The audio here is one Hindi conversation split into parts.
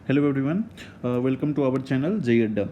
Hello everyone, welcome to our channel JEE Adda.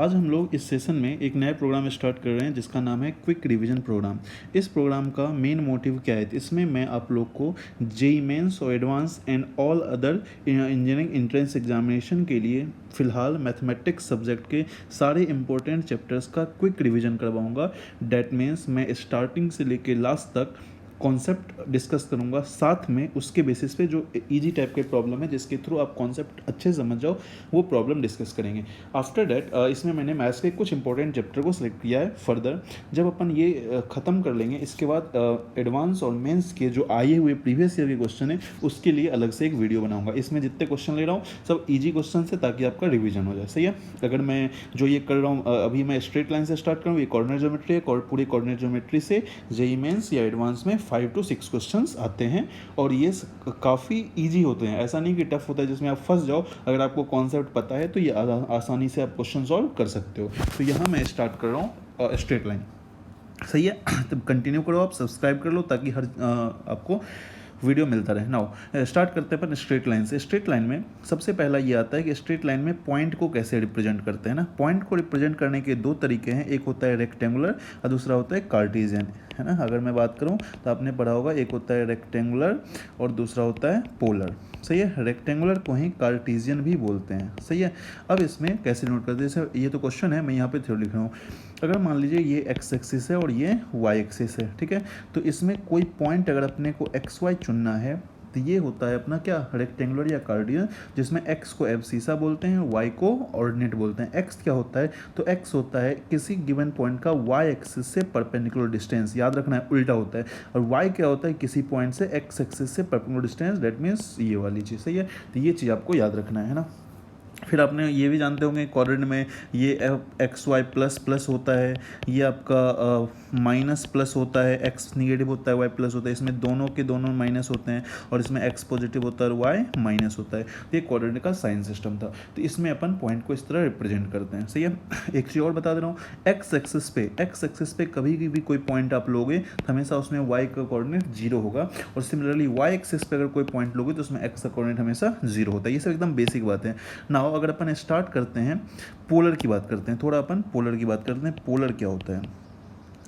आज हम लोग इस सेशन में एक नया प्रोग्राम स्टार्ट कर रहे हैं जिसका नाम है क्विक रिवीजन प्रोग्राम। इस प्रोग्राम का मेन मोटिव क्या है? इसमें मैं आप लोग को जेई मेंस और advance and all other engineering entrance examination के लिए फ़िलहाल मैथमेटिक्स सब्जेक्ट के सारे इंपॉर्टेंट चैप्टर्स का क्विक रिवीजन करवाऊँगा। डैट मीन्स मैं स्टार्टिंग से लेके लास्ट तक कॉन्सेप्ट डिस्कस करूंगा, साथ में उसके बेसिस पे जो इजी टाइप के प्रॉब्लम है जिसके थ्रू आप कॉन्सेप्ट अच्छे समझ जाओ वो प्रॉब्लम डिस्कस करेंगे। आफ्टर दैट इसमें मैंने मैथ्स के कुछ इंपॉर्टेंट चैप्टर को सिलेक्ट किया है। फर्दर जब अपन ये ख़त्म कर लेंगे इसके बाद एडवांस और मेंस के जो आए हुए प्रीवियस ईयर के क्वेश्चन है उसके लिए अलग से एक वीडियो बनाऊंगा। इसमें जितने क्वेश्चन ले रहा हूँ सब ईजी क्वेश्चन है ताकि आपका रिविजन हो जाए। सही है। अगर मैं जो ये कर रहा हूँ अभी मैं स्ट्रेट लाइन से स्टार्ट करूँ, ये कॉर्डिनेट ज्योमेट्री है, पूरी कॉर्डिनेट ज्योमेट्री से जेईई मेंस या एडवांस में 5 to 6 क्वेश्चंस आते हैं और ये काफ़ी इजी होते हैं। ऐसा नहीं कि टफ होता है जिसमें आप फंस जाओ। अगर आपको कॉन्सेप्ट पता है तो ये आसानी से आप क्वेश्चन सॉल्व कर सकते हो। तो यहाँ मैं स्टार्ट कर रहा हूँ स्ट्रेट लाइन। सही है। तब कंटिन्यू करो, आप सब्सक्राइब कर लो ताकि हर आपको वीडियो मिलता रहे। नाउ स्टार्ट करते हैं अपन स्ट्रेट लाइन से। स्ट्रेट लाइन में सबसे पहला ये आता है कि स्ट्रेट लाइन में पॉइंट को कैसे रिप्रेजेंट करते हैं ना। पॉइंट को रिप्रेजेंट करने के दो तरीके हैं, एक होता है रेक्टेंगुलर और दूसरा होता है कार्टेशियन, है ना। अगर मैं बात करूं तो आपने पढ़ा होगा, एक होता है रेक्टेंगुलर और दूसरा होता है पोलर। सही है। रेक्टेंगुलर को ही कार्टेशियन भी बोलते हैं। सही है। अब इसमें कैसे नोट करते हैं, जैसे ये तो क्वेश्चन है, मैं यहाँ पे थ्योरी लिख रहा हूँ। अगर मान लीजिए ये एक्स एक्सिस है और ये वाई एक्सिस है, ठीक है, तो इसमें कोई पॉइंट अगर अपने को एक्स वाई चुनना है तो ये होता है अपना क्या, रेक्टेंगुलर या कार्डियन, जिसमें एक्स को एब्सिसा बोलते हैं, वाई को ऑर्डिनेट बोलते हैं। एक्स क्या होता है, तो एक्स होता है किसी गिवन पॉइंट का वाई एक्सिस से परपेंडिकुलर डिस्टेंस, याद रखना है उल्टा होता है। और वाई क्या होता है, किसी पॉइंट से एक्स एक्सिस से परपेंडिकुलर डिस्टेंस, दैट मीन्स ये वाली चीज़। सही है। तो ये चीज़ आपको याद रखना है ना। फिर आपने ये भी जानते होंगे कोऑर्डिनेट में ये एक्स वाई प्लस प्लस होता है, ये आपका माइनस प्लस होता है, एक्स निगेटिव होता है, वाई प्लस होता है, इसमें दोनों के दोनों माइनस होते हैं और इसमें एक्स पॉजिटिव होता है और वाई माइनस होता है। तो ये कोऑर्डिनेट का साइन सिस्टम था। तो इसमें अपन पॉइंट को इस तरह रिप्रेजेंट करते हैं। सही है। एक चीज़ और बता दे रहा हूँ, एक्स एक्सिस पे कभी भी कोई पॉइंट आप लोगे तो हमेशा उसमें वाई का कोऑर्डिनेट 0 होगा, और सिमिलरली वाई एक्सिस पे अगर कोई पॉइंट लोगे तो उसमें एक्स का कोऑर्डिनेट हमेशा 0 होता है। ये सब एकदम बेसिक बात है ना। अगर अपन स्टार्ट करते हैं पोलर की बात करते हैं, थोड़ा अपन पोलर की बात करते हैं। पोलर क्या होता है?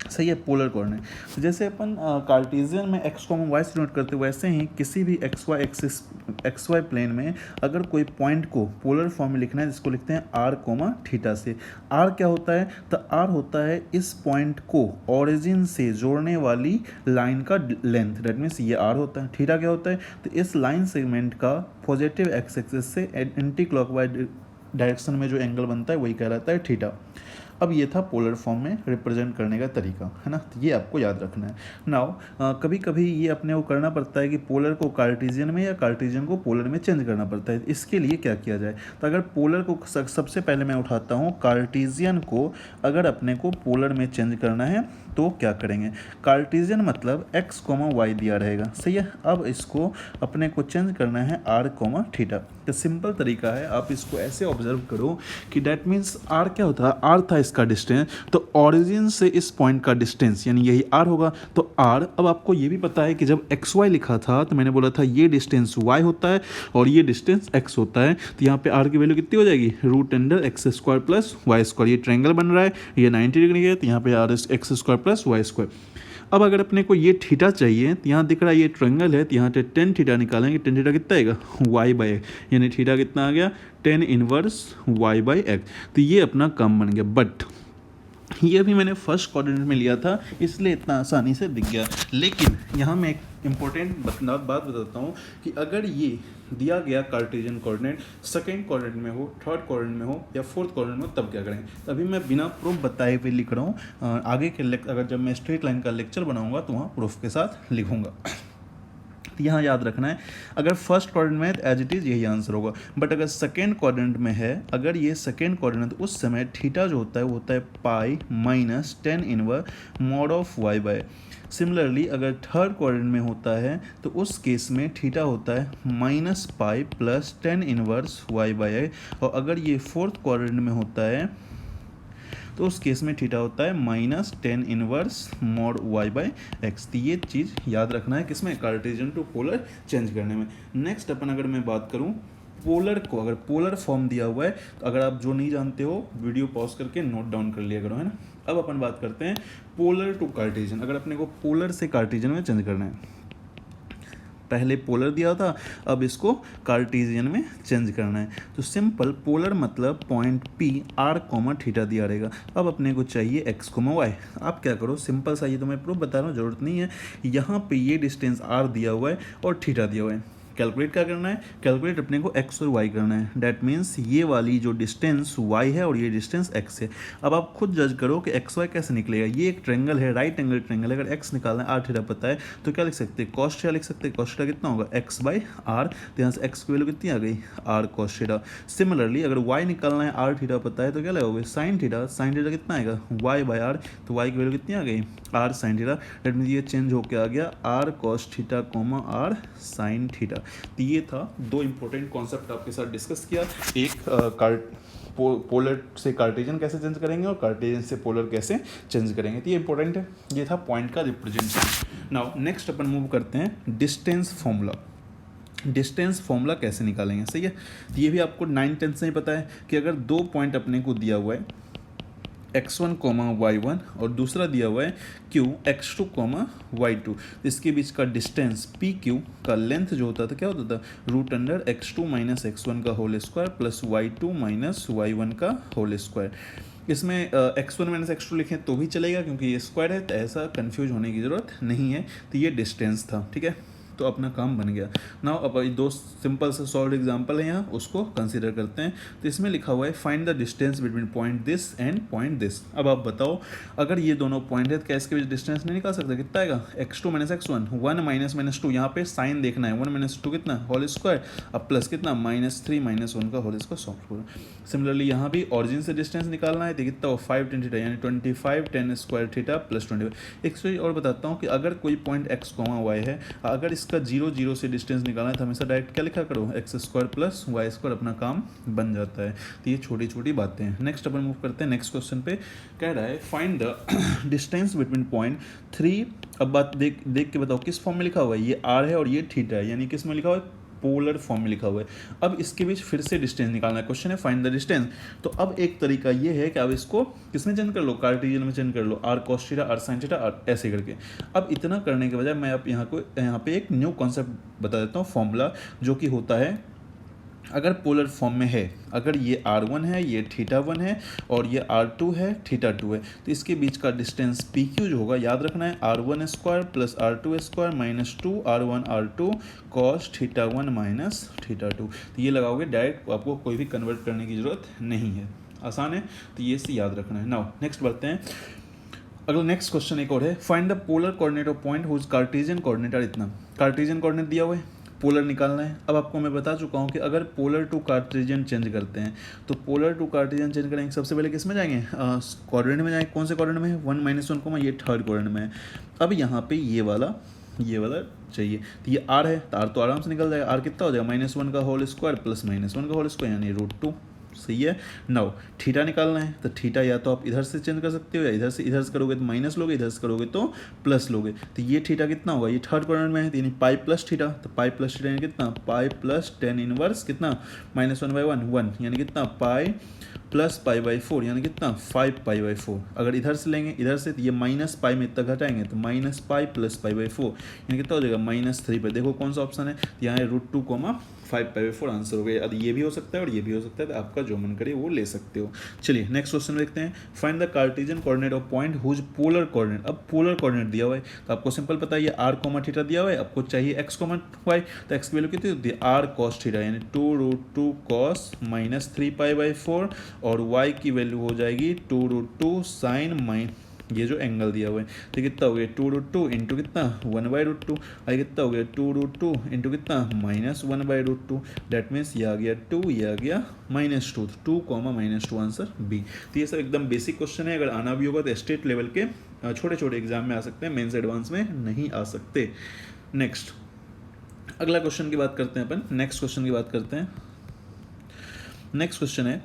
सही है। पोलर कोऑर्डिनेट, तो जैसे अपन कार्टेशियन में एक्स को हम वाई से नोट करते हैं, वैसे ही किसी भी एक्स वाई प्लेन में अगर कोई पॉइंट को पोलर फॉर्म में लिखना है जिसको लिखते हैं आर कोमा थीटा से। आर क्या होता है, तो आर होता है इस पॉइंट को ऑरिजिन से जोड़ने वाली लाइन का लेंथ, दैट मीन्स ये आर होता है। थीटा क्या होता है, तो इस लाइन सेगमेंट का पॉजिटिव एक्स एक्सिस से एंटी क्लॉकवाइज डायरेक्शन में जो एंगल बनता है वही कहलाता है थीटा। अब ये था पोलर फॉर्म में रिप्रेजेंट करने का तरीका, है ना। तो ये आपको याद रखना है। नाउ कभी कभी ये अपने को करना पड़ता है कि पोलर को कार्टेशियन में या कार्टेशियन को पोलर में चेंज करना पड़ता है। इसके लिए क्या किया जाए, तो अगर पोलर को सबसे पहले मैं उठाता हूँ, कार्टेशियन को अगर अपने को पोलर में चेंज करना है तो क्या करेंगे, कार्टेशियन मतलब एक्स कोमा वाई दिया रहेगा। सही है। अब इसको अपने को चेंज करना है आर कोमा थीटा। तो सिंपल तरीका है, आप इसको ऐसे ऑब्जर्व करो कि डैट मीन्स आर क्या होता है, आर था इसका डिस्टेंस, तो ऑरिजिन से इस पॉइंट का डिस्टेंस यानी यही आर होगा। तो आर, अब आपको ये भी पता है कि जब एक्स वाई लिखा था तो मैंने बोला था ये डिस्टेंस वाई होता है और ये डिस्टेंस एक्स होता है। तो यहाँ पे आर की वैल्यू कितनी हो जाएगी, root under X square plus Y square. ये ट्रायंगल बन रहा है, ये 90 डिग्री है, तो यहाँ पे R X square plus Y square. अब अगर अपने को ये थीटा चाहिए तो यहाँ दिख रहा है ये ट्रायंगल है, तो यहाँ से टेन थीटा निकालेंगे। टेन थीटा कितना आएगा, वाई बाई एक्स, यानी थीटा कितना आ गया, tan inverse Y by X. तो ये अपना काम बन गया। बट ये भी मैंने फर्स्ट कोऑर्डिनेट में लिया था इसलिए इतना आसानी से दिख गया। लेकिन यहाँ मैं एक इम्पोर्टेंट बात बताता हूँ कि अगर ये दिया गया कार्टेशियन कोऑर्डिनेट सेकंड कोऑर्डिनेट में हो, थर्ड कोऑर्डिनेट में हो या फोर्थ कोऑर्डिनेट में हो, तब क्या करें। तभी मैं बिना प्रूफ बताए हुए लिख रहा हूँ। आगे के अगर जब मैं स्ट्रेट लाइन का लेक्चर बनाऊंगा तो वहाँ प्रूफ के साथ लिखूंगा। तो यहाँ याद रखना है, अगर फर्स्ट कोऑर्डिनेट में है तो एज इट इज़ यही आंसर होगा। बट अगर सेकेंड कोऑर्डिनेट में है, अगर ये सेकेंड कोऑर्डिनेट, तो उस समय थीटा जो होता है वो होता है pi minus tan inverse mod of Y by. Similarly अगर थर्ड कोऑर्डिनेट में होता है तो उस केस में थीटा होता है minus pi plus tan inverse y by i. और अगर ये फोर्थ कोऑर्डिनेट में होता है तो उस केस में थीटा होता है minus tan inverse mod Y by X. तो ये चीज़ याद रखना है किसमें, कार्टेशियन टू पोलर चेंज करने में। नेक्स्ट अपन अगर मैं बात करूँ पोलर को अगर पोलर फॉर्म दिया हुआ है तो अगर आप जो नहीं जानते हो वीडियो पॉज करके नोट डाउन कर लिया करो, है ना। अब अपन बात करते हैं पोलर टू कार्टेशियन। अगर अपने को पोलर से कार्टेशियन में चेंज करना है, पहले पोलर दिया था, अब इसको कार्टेशियन में चेंज करना है, तो सिंपल पोलर मतलब point P r comma theta दिया रहेगा। अब अपने को चाहिए x कॉमा वाई। आप क्या करो, सिंपल सा, ये तो मैं प्रूफ बता रहा हूँ, जरूरत नहीं है। यहाँ पे ये डिस्टेंस r दिया हुआ है और थीटा दिया हुआ है। कैलकुलेट क्या करना है, कैलकुलेट अपने को x और y करना है। डैट मीन्स ये वाली जो डिस्टेंस y है और ये डिस्टेंस x है। अब आप खुद जज करो कि एक्स वाई कैसे निकलेगा। ये एक ट्रेंगल है, राइट एंगल ट्रेंगल है। अगर x निकालना है, आर थीटा पता है, तो क्या लिख सकते हैं, कॉस थीटा लिख सकते हैं। कॉस थीटा कितना होगा, x बाई आर, तो यहाँ से x की वैल्यू कितनी आ गई, आर कॉस थीटा। सिमिलरली अगर y निकालना है, आर थीटा पता है, तो क्या लगाओगे, साइन थीटा। साइन थीटा कितना आएगा, y बाई आर, तो y की वैल्यू कितनी आ गई, R sign theta. That means ये चेंज होकर आ गया R cos theta comma R sign theta. तो ये था दो इंपॉर्टेंट कॉन्सेप्ट आपके साथ डिस्कस किया। एक पोलर से कार्टेशियन कैसे चेंज करेंगे और कार्टेशियन से पोलर कैसे चेंज करेंगे, तो ये इंपॉर्टेंट है। ये था पॉइंट का रिप्रेजेंटेशन। नाउ नेक्स्ट अपन मूव करते हैं डिस्टेंस फॉर्मूला। डिस्टेंस फॉर्मूला कैसे निकालेंगे, सही है। तो ये भी आपको 9-10 से ही पता है कि अगर दो पॉइंट अपने को दिया हुआ है x1 कॉमा y1 और दूसरा दिया हुआ है q x2 कॉमा y2, इसके बीच का डिस्टेंस pq का लेंथ जो होता था क्या होता था, root under x2 minus x1 का whole square plus y2 minus y1 का होल स्क्वायर। इसमें x1 माइनस x2 लिखें तो भी चलेगा क्योंकि ये स्क्वायर है, तो ऐसा कन्फ्यूज होने की ज़रूरत नहीं है। तो ये डिस्टेंस था, ठीक है, तो अपना काम बन गया। नाउ अब दो सिंपल से सॉल्व एग्जांपल है यहाँ, उसको कंसीडर करते हैं। तो इसमें लिखा हुआ है find the distance between point this and point this. अब आप बताओ, अगर ये दोनों पॉइंट है तो क्या इसके बीच डिस्टेंस नहीं निकाल सकते, कितना आएगा, x2 minus x1, 1 minus minus 2, यहाँ पे साइन देखना है, 1 माइनस 2 कितना, होल स्क्वायर, अब प्लस कितना, -3 माइनस 1 का होल स्क्वायर, सॉफ्ट पूरा। सिमिलरली यहाँ भी ऑरिजिन से डिस्टेंस निकालना है, तो कितना हो, 5 10 थीटा, यानी 25 10 स्क्वायर थीटा प्लस 25। एक चीज़ और बताता हूँ कि अगर कोई पॉइंट x कॉमा y है, अगर इसका 0 0 से डिस्टेंस निकालना है तो हमेशा डायरेक्ट क्या लिखा करो, X square plus Y square, अपना काम बन जाता है। तो ये छोटी छोटी बातें हैं। नेक्स्ट अपन मूव करते हैं नेक्स्ट क्वेश्चन पे। कह रहा है find the distance between point 3। अब बात देख के बताओ किस फॉर्म में लिखा हुआ है, ये आर है और ये थीटा है, यानी किस में लिखा हुआ है, पोलर फॉर्म में लिखा हुआ है। अब इसके बीच फिर से डिस्टेंस निकालना है, क्वेश्चन है फाइंड द डिस्टेंस। तो अब एक तरीका ये है कि अब इसको किसमें चेंज कर लो, कार्टेशियन में चेंज कर लो, r cos theta r sign theta r, ऐसे करके। अब इतना करने के बजाय मैं अब यहाँ पे एक न्यू कॉन्सेप्ट बता देता हूँ, फॉर्मूला, जो कि होता है अगर पोलर फॉर्म में है, अगर ये r1 है, ये θ1 है और ये r2 है, θ2 है, तो इसके बीच का डिस्टेंस PQ जो होगा, याद रखना है, r1 square plus r2 square minus 2 r1 r2 cos θ1 minus θ2। तो ये लगाओगे डायरेक्ट, आपको कोई भी कन्वर्ट करने की ज़रूरत नहीं है, आसान है। तो ये से याद रखना है। नाउ नेक्स्ट बढ़ते हैं। अगला नेक्स्ट क्वेश्चन एक और है, find the polar coordinate of point whose Cartesian coordinate are इतना। कार्टेशियन कोऑर्डिनेट दिया हुआ है, पोलर निकालना है। अब आपको मैं बता चुका हूँ कि अगर पोलर टू कार्टेशियन चेंज करते हैं तो पोलर टू कार्टेशियन चेंज करेंगे, सबसे पहले किस में जाएंगे, कोऑर्डिनेट में जाएंगे। कौन से कोऑर्डिनेट में है, 1 - 1 को, ये थर्ड कोऑर्डिनेट में है। अब यहाँ पे ये वाला चाहिए, तो ये आर है, तो आर तो आराम से निकल जाएगा। आर कितना हो जाएगा, -1 का होल स्क्वायर प्लस -1 का होल स्क्वायर, यानी √2, सही है। नाउ थीटा निकालना है, तो थीटा या तो आप इधर से चेंज कर सकते हो या इधर से करोगे तो माइनस लोगे, इधर से करोगे तो प्लस लोगे। तो ये थीटा कितना होगा, ये थर्ड क्वाड्रेंट में है, यानी पाई प्लस थीटा, तो पाई प्लस थीटा यानी कितना, पाई प्लस tan इनवर्स कितना, -1/1 1, यानी कितना, पाई प्लस π/4, यानी कितना, 5π/4। अगर इधर से लेंगे, इधर से, तो ये माइनस पाई में इतना घटाएंगे तो माइनस पाई प्लस π/4, यानी कितना हो जाएगा, -3 पे। देखो कौन सा ऑप्शन है, यहाँ है √2, 5π/4 आंसर हो गया। अब ये भी हो सकता है और ये भी हो सकता है, तो आपका जो मन करे वो ले सकते हो। चलिए नेक्स्ट क्वेश्चन देखते हैं। Find the Cartesian coordinate of point whose polar coordinate. अब पोलर कोऑर्डिनेट दिया हुआ है तो आपको सिंपल पता है, ये r, θ दिया हुआ है, आपको चाहिए x, y, तो x की वैल्यू कितनी होती है, r cos θ, यानी 2√2 cos -3π/4, और y की वैल्यू हो जाएगी 2√2 sin ये जो एंगल दिया हुआ है, तो कितना हो गया, 2√2 इंटू कितना, 1/√2, आई कितना हो गया, 2√2 इंटू कितना, -1/√2। डेट मीन्स ये आ गया 2, ये आ गया -2, 2, -2 आंसर बी। तो ये सब एकदम बेसिक क्वेश्चन है, अगर आना भी होगा तो स्टेट लेवल के छोटे छोटे एग्जाम में आ सकते हैं, मेंस एडवांस में नहीं आ सकते। नेक्स्ट अगला क्वेश्चन की बात करते हैं अपन, नेक्स्ट क्वेश्चन की बात करते हैं। नेक्स्ट क्वेश्चन है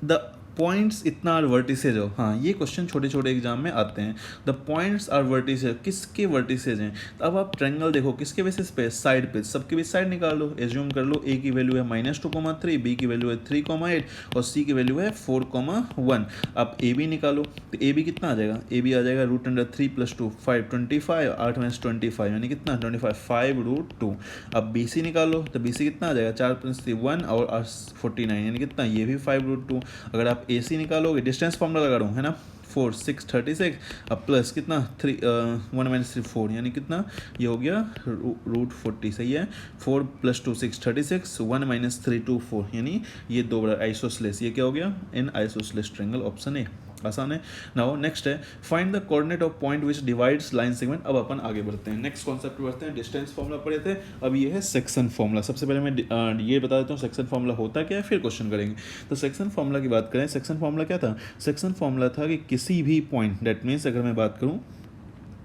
द पॉइंट्स इतना आर वर्टिसेज हो, हाँ ये क्वेश्चन छोटे छोटे एग्जाम में आते हैं। द पॉइंट्स आर वर्टिसेज, किसके वर्टिसेज हैं? तो अब आप ट्रायंगल देखो किसके बेसिस पे, साइड पे, सबके बीच साइड निकाल लो। एज्यूम कर लो ए की वैल्यू है -2,3, बी की वैल्यू है 3,8 और सी की वैल्यू है 4,1। आप ए बी निकालो, तो ए बी कितना आ जाएगा? ए बी आ जाएगा √3 + 2 5 25, 8 - 25 यानी कितना 25, 5√2। अब बी सी निकालो, तो बी सी कितना आ जाएगा? 4 + 3 1 और 49 यानी कितना, ये भी 5√2। अगर आप ए सी निकालोगे, डिस्टेंस फॉर्मूला लगा रहा हूँ है ना, 4 6 36, अब प्लस कितना 3 1 - 3 4 यानी कितना, ये हो गया √40, सही है। 4 + 2 6 36, 1 - 3 2 4 यानी ये दो बड़ा आइसोसलेस, ये क्या हो गया? इन आइसोसलेस ट्रायंगल, ऑप्शन ए। आसान है। नाउ नेक्स्ट है find the coordinate of point which divides line segment. अब अपन आगे बढ़ते हैं, नेक्स्ट कॉन्सेप्ट बढ़ते हैं। डिस्टेंस फॉर्मूला पढ़े थे, अब ये है सेक्शन फॉर्मूला। सबसे पहले मैं ये बता देता हूँ सेक्शन फॉर्मूला होता क्या है, फिर क्वेश्चन करेंगे। तो सेक्शन फॉर्मूला की बात करें, सेक्शन फॉर्मूला क्या था? सेक्शन फॉर्मूला था कि किसी भी पॉइंट, दैट मीन्स अगर मैं बात करूँ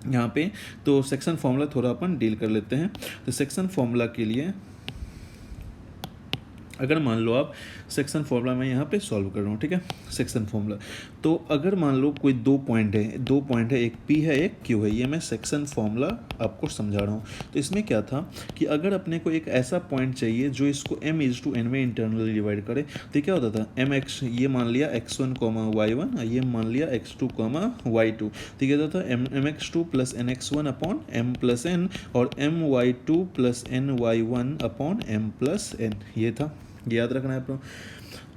यहाँ पे, तो सेक्शन फॉर्मूला थोड़ा अपन डील कर लेते हैं। तो सेक्शन फॉर्मूला के लिए अगर मान लो आप सेक्शन फॉर्मूला मैं यहाँ पे सॉल्व कर रहा हूँ, ठीक है, सेक्शन फॉर्मूला। तो अगर मान लो कोई दो पॉइंट है, एक P है एक Q है, ये मैं सेक्शन फॉर्मूला आपको समझा रहा हूँ। तो इसमें क्या था कि अगर अपने को एक ऐसा पॉइंट चाहिए जो इसको m/n में इंटरनली डिवाइड करे, तो क्या होता था mx, ये मान लिया x1, y1, ये मान लिया x2, y2, तो क्या होता था mx2 + nx1 अपॉन m+n और my2 + ny1 अपॉन m+n, ये था, याद रखना है आपको।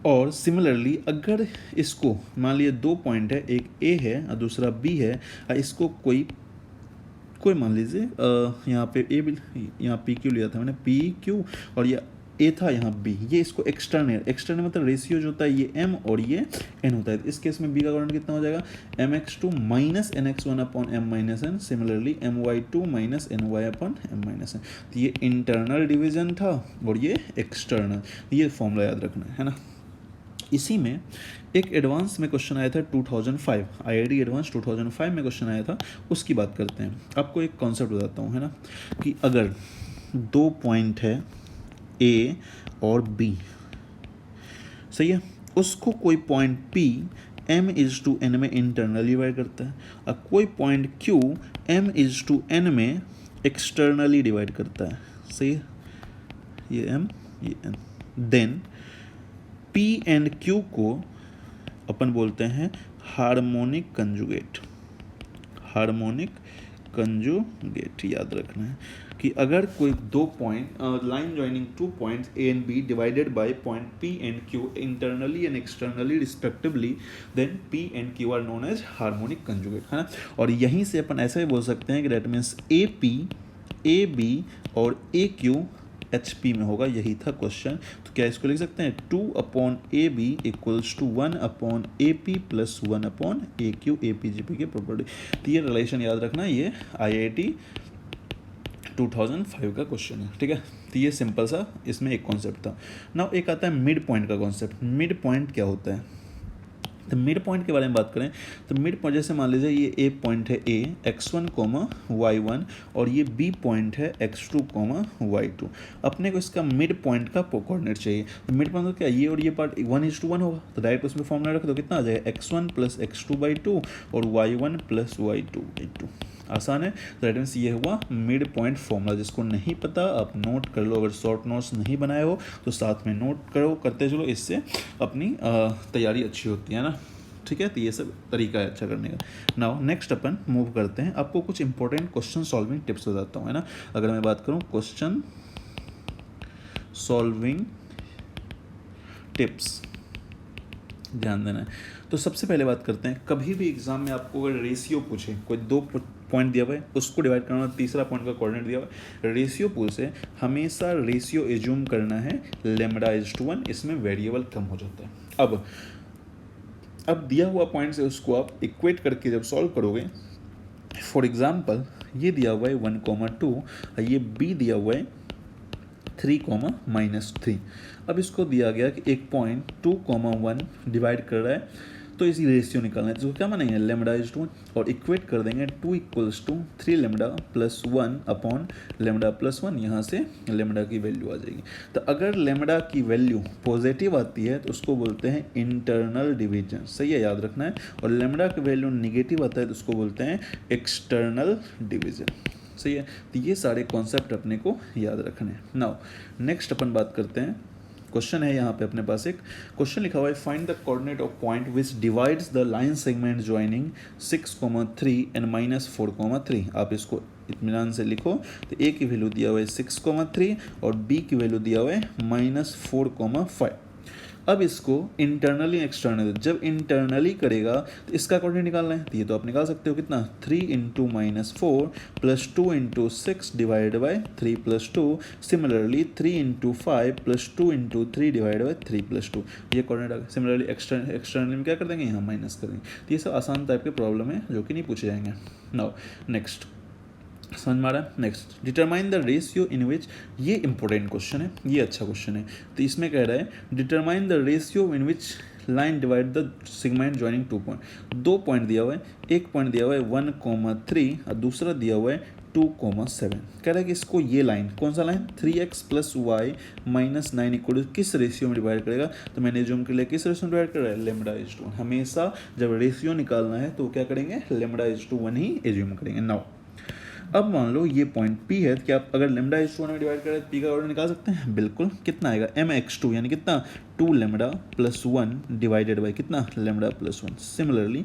और सिमिलरली अगर इसको मान लिया दो पॉइंट है, एक ए है और दूसरा बी है, और इसको कोई मान लीजिए यहाँ पे ए बी, यहाँ पी क्यू लिया था मैंने, पी क्यू, और ये ए था यहाँ बी, ये इसको एक्सटर्नल मतलब रेशियो जो होता है ये m और ये n होता है। इस केस में बी का कोऑर्डिनेट कितना हो जाएगा? mx2 - nx1 upon m-n, similarly my2 - ny upon m-n। तो ये इंटरनल डिवीजन था और ये एक्सटर्नल, ये फॉर्मूला याद रखना है ना। इसी में एक एडवांस में क्वेश्चन आया था 2005, IIT एडवांस 2005 में क्वेश्चन आया था, उसकी बात करते हैं। आपको एक कॉन्सेप्ट बताता हूँ है ना, कि अगर दो पॉइंट है A और B, सही है, उसको कोई पॉइंट P m/n में इंटरनली डिवाइड करता है और कोई पॉइंट Q m/n में एक्सटर्नली डिवाइड करता है, सही है, ये m ये n। Then P and Q को अपन बोलते हैं हार्मोनिक कंजुगेट, याद रखना है कि अगर कोई दो point line joining two points A and B divided by point P and Q internally and externally respectively, then P and Q are known as harmonic conjugate, है ना। और यहीं से अपन ऐसा भी बोल सकते हैं कि दैट मीन्स AP, AB और AQ HP में होगा, यही था क्वेश्चन। तो क्या इसको लिख सकते हैं 2/AB = 1/AP + 1/AQ, APGP के प्रॉपर्टी। तो ये रिलेशन याद रखना, ये IIT 2005 का क्वेश्चन है, ठीक है। तो ये सिंपल सा इसमें एक कॉन्सेप्ट था। नाउ एक आता है मिड पॉइंट का कॉन्सेप्ट। मिड पॉइंट क्या होता है? तो मिड पॉइंट के बारे में बात करें तो मिड पॉइंट, जैसे मान लीजिए ये ए पॉइंट है A x1, y1 और ये B पॉइंट है x2, y2। अपने को इसका मिड पॉइंट का कोऑर्डिनेट चाहिए। तो मिड पॉइंट क्या, ये और ये पार्ट 1:1 होगा, तो डायरेक्ट उसमें फॉर्मूला रख दो, कितना आ जाएगा x1 + x2/2 और y1 + y2/2। आसान है। तो दैट मीन्स ये हुआ मिड पॉइंट फॉर्मूला। जिसको नहीं पता आप नोट कर लो, अगर शॉर्ट नोट्स नहीं बनाए हो तो साथ में नोट करो, करते चलो, इससे अपनी तैयारी अच्छी होती है ना, ठीक है। तो ये सब तरीका है अच्छा करने का। नाउ नेक्स्ट अपन मूव करते हैं, आपको कुछ इंपॉर्टेंट क्वेश्चन सॉल्विंग टिप्स बताता हूँ, है ना। अगर मैं बात करूँ क्वेश्चन सॉल्विंग टिप्स, ध्यान देना है। तो सबसे पहले बात करते हैं, कभी भी एग्जाम में आपको अगर रेशियो पूछे, कोई दो पॉइंट दिया हुआ है उसको डिवाइड करना, तीसरा पॉइंट का कोऑर्डिनेट दिया हुआ है, रेशियो पूछे, हमेशा रेशियो एज्यूम करना है λ/1, इसमें वेरिएबल कम हो जाता है। अब दिया हुआ पॉइंट से उसको आप इक्वेट करके जब सॉल्व करोगे, फॉर एग्जाम्पल ये दिया हुआ है 1,2 और ये B दिया हुआ है 3, -3। अब इसको दिया गया कि एक पॉइंट 2,1 डिवाइड कर रहा है तो इसी रेशियो निकालना है, तो क्या मानेंगे लेमडा इज टू और इक्वेट कर देंगे 2 equals to 3 lambda plus 1 upon lambda plus 1, यहाँ से लेमडा की वैल्यू आ जाएगी। तो अगर लेमडा की वैल्यू पॉजिटिव आती है तो उसको बोलते हैं इंटरनल डिवीजन, सही है, याद रखना है। और लेमडा की वैल्यू निगेटिव आता है तो उसको बोलते हैं एक्सटर्नल डिवीजन, सही है। तो ये सारे कॉन्सेप्ट अपने को याद रखने हैं। नाउ नेक्स्ट अपन बात करते हैं, क्वेश्चन है यहाँ पे अपने पास एक क्वेश्चन लिखा हुआ है, find the coordinate of point which divides the line segment joining 6,3 and -4,3। आप इसको इत्मीनान से लिखो। तो ए की वैल्यू दिया हुआ है 6,3 और बी की वैल्यू दिया हुआ है -4,5। अब इसको इंटरनली एक्सटर्नल, जब इंटरनली करेगा तो इसका कोऑर्डिनेट निकालना है। तो ये तो आप निकाल सकते हो, कितना 3 × -4 plus 2 × 6 divide by 3 plus 2। Similarly 3 × 5 plus 2 × 3 divide by 3 plus 2, ये कोऑर्डिनेट आ गया। सिमिलरली एक्सटर्नली में क्या कर देंगे, यहाँ माइनस कर देंगे। तो ये सब आसान टाइप के प्रॉब्लम है जो कि नहीं पूछे जाएंगे। नाउ नेक्स्ट, समझ में आ रहा है। Next, determine the ratio in which, ये इंपॉर्टेंट क्वेश्चन है, ये अच्छा क्वेश्चन है। तो इसमें कह रहा है determine the ratio in which line divide the segment joining 2 point. 2 point दिया हुआ है, एक पॉइंट दिया हुआ है 1,3 और दूसरा दिया हुआ है 2,7। कह रहा है कि इसको ये लाइन, कौन सा लाइन, 3x + y - 9 इक्वल किस रेशियो में डिवाइड करेगा। तो मैंने जूम कर लिया, किस रेशियो में डिवाइड कर रहा है, लेमडा इज टू 1। हमेशा जब रेशियो निकालना है तो क्या करेंगे, लेमडा इज टू 1 ही एज्यूम करेंगे। नाउ अब मान लो ये पॉइंट P है, तो क्या आप अगर लेमडा इज टू 1 में डिवाइड करें P का ऑर्डर निकाल सकते हैं, बिल्कुल। कितना आएगा, mx2 यानी कितना 2 लेमडा प्लस 1 डिवाइडेड बाई कितना lambda plus 1। Similarly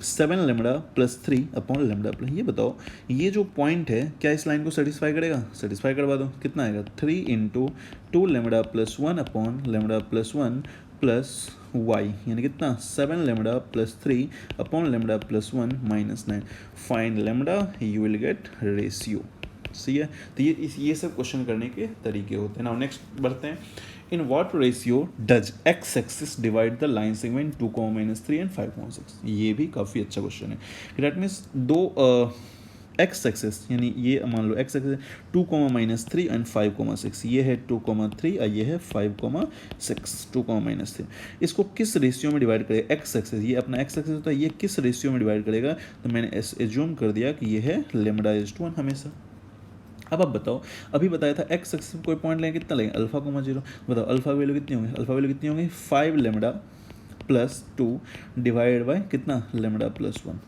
7 lambda plus 3 upon lambda plus. ये बताओ ये जो पॉइंट है क्या इस लाइन को सेटिस्फाई करेगा, सेटिस्फाई करवा दो। कितना आएगा 3 × 2 lambda plus 1 upon lambda plus 1 plus y यानी कितना 7 lambda plus 3 upon lambda plus 1 -9। Find lambda, you will get ratio, सही है। तो ये सब क्वेश्चन करने के तरीके होते हैं। नाउ नेक्स्ट बढ़ते हैं, in what ratio does x axis divide the line segment 2,-3 and 5,6। ये भी काफ़ी अच्छा क्वेश्चन है। दैट मीन्स दो एक्स एक्सेस, यानी ये मान लो एक्स एक्सेस 2,-3 एंड 5,6, ये है 2,3 और ये है 5,6, 2,-3। इसको किस रेशियो में डिवाइड करेगा, एक्स एक्सेस, ये अपना एक्स एक्सेस होता है, ये किस रेशियो में डिवाइड करेगा। तो मैंने एज्यूम कर दिया कि ये है लेमडा इज टू 1 हमेशा। अब आप बताओ, अभी बताया था एक्स एक्सेस कोई पॉइंट लेंगे, कितना लेंगे, अल्फा,0। बताओ अल्फा वैल्यू कितनी होंगी, अल्फा वैल्यू कितनी होंगी 5 लेमडा प्लस 2 डिवाइड बाई कितना लेमडा प्लस 1,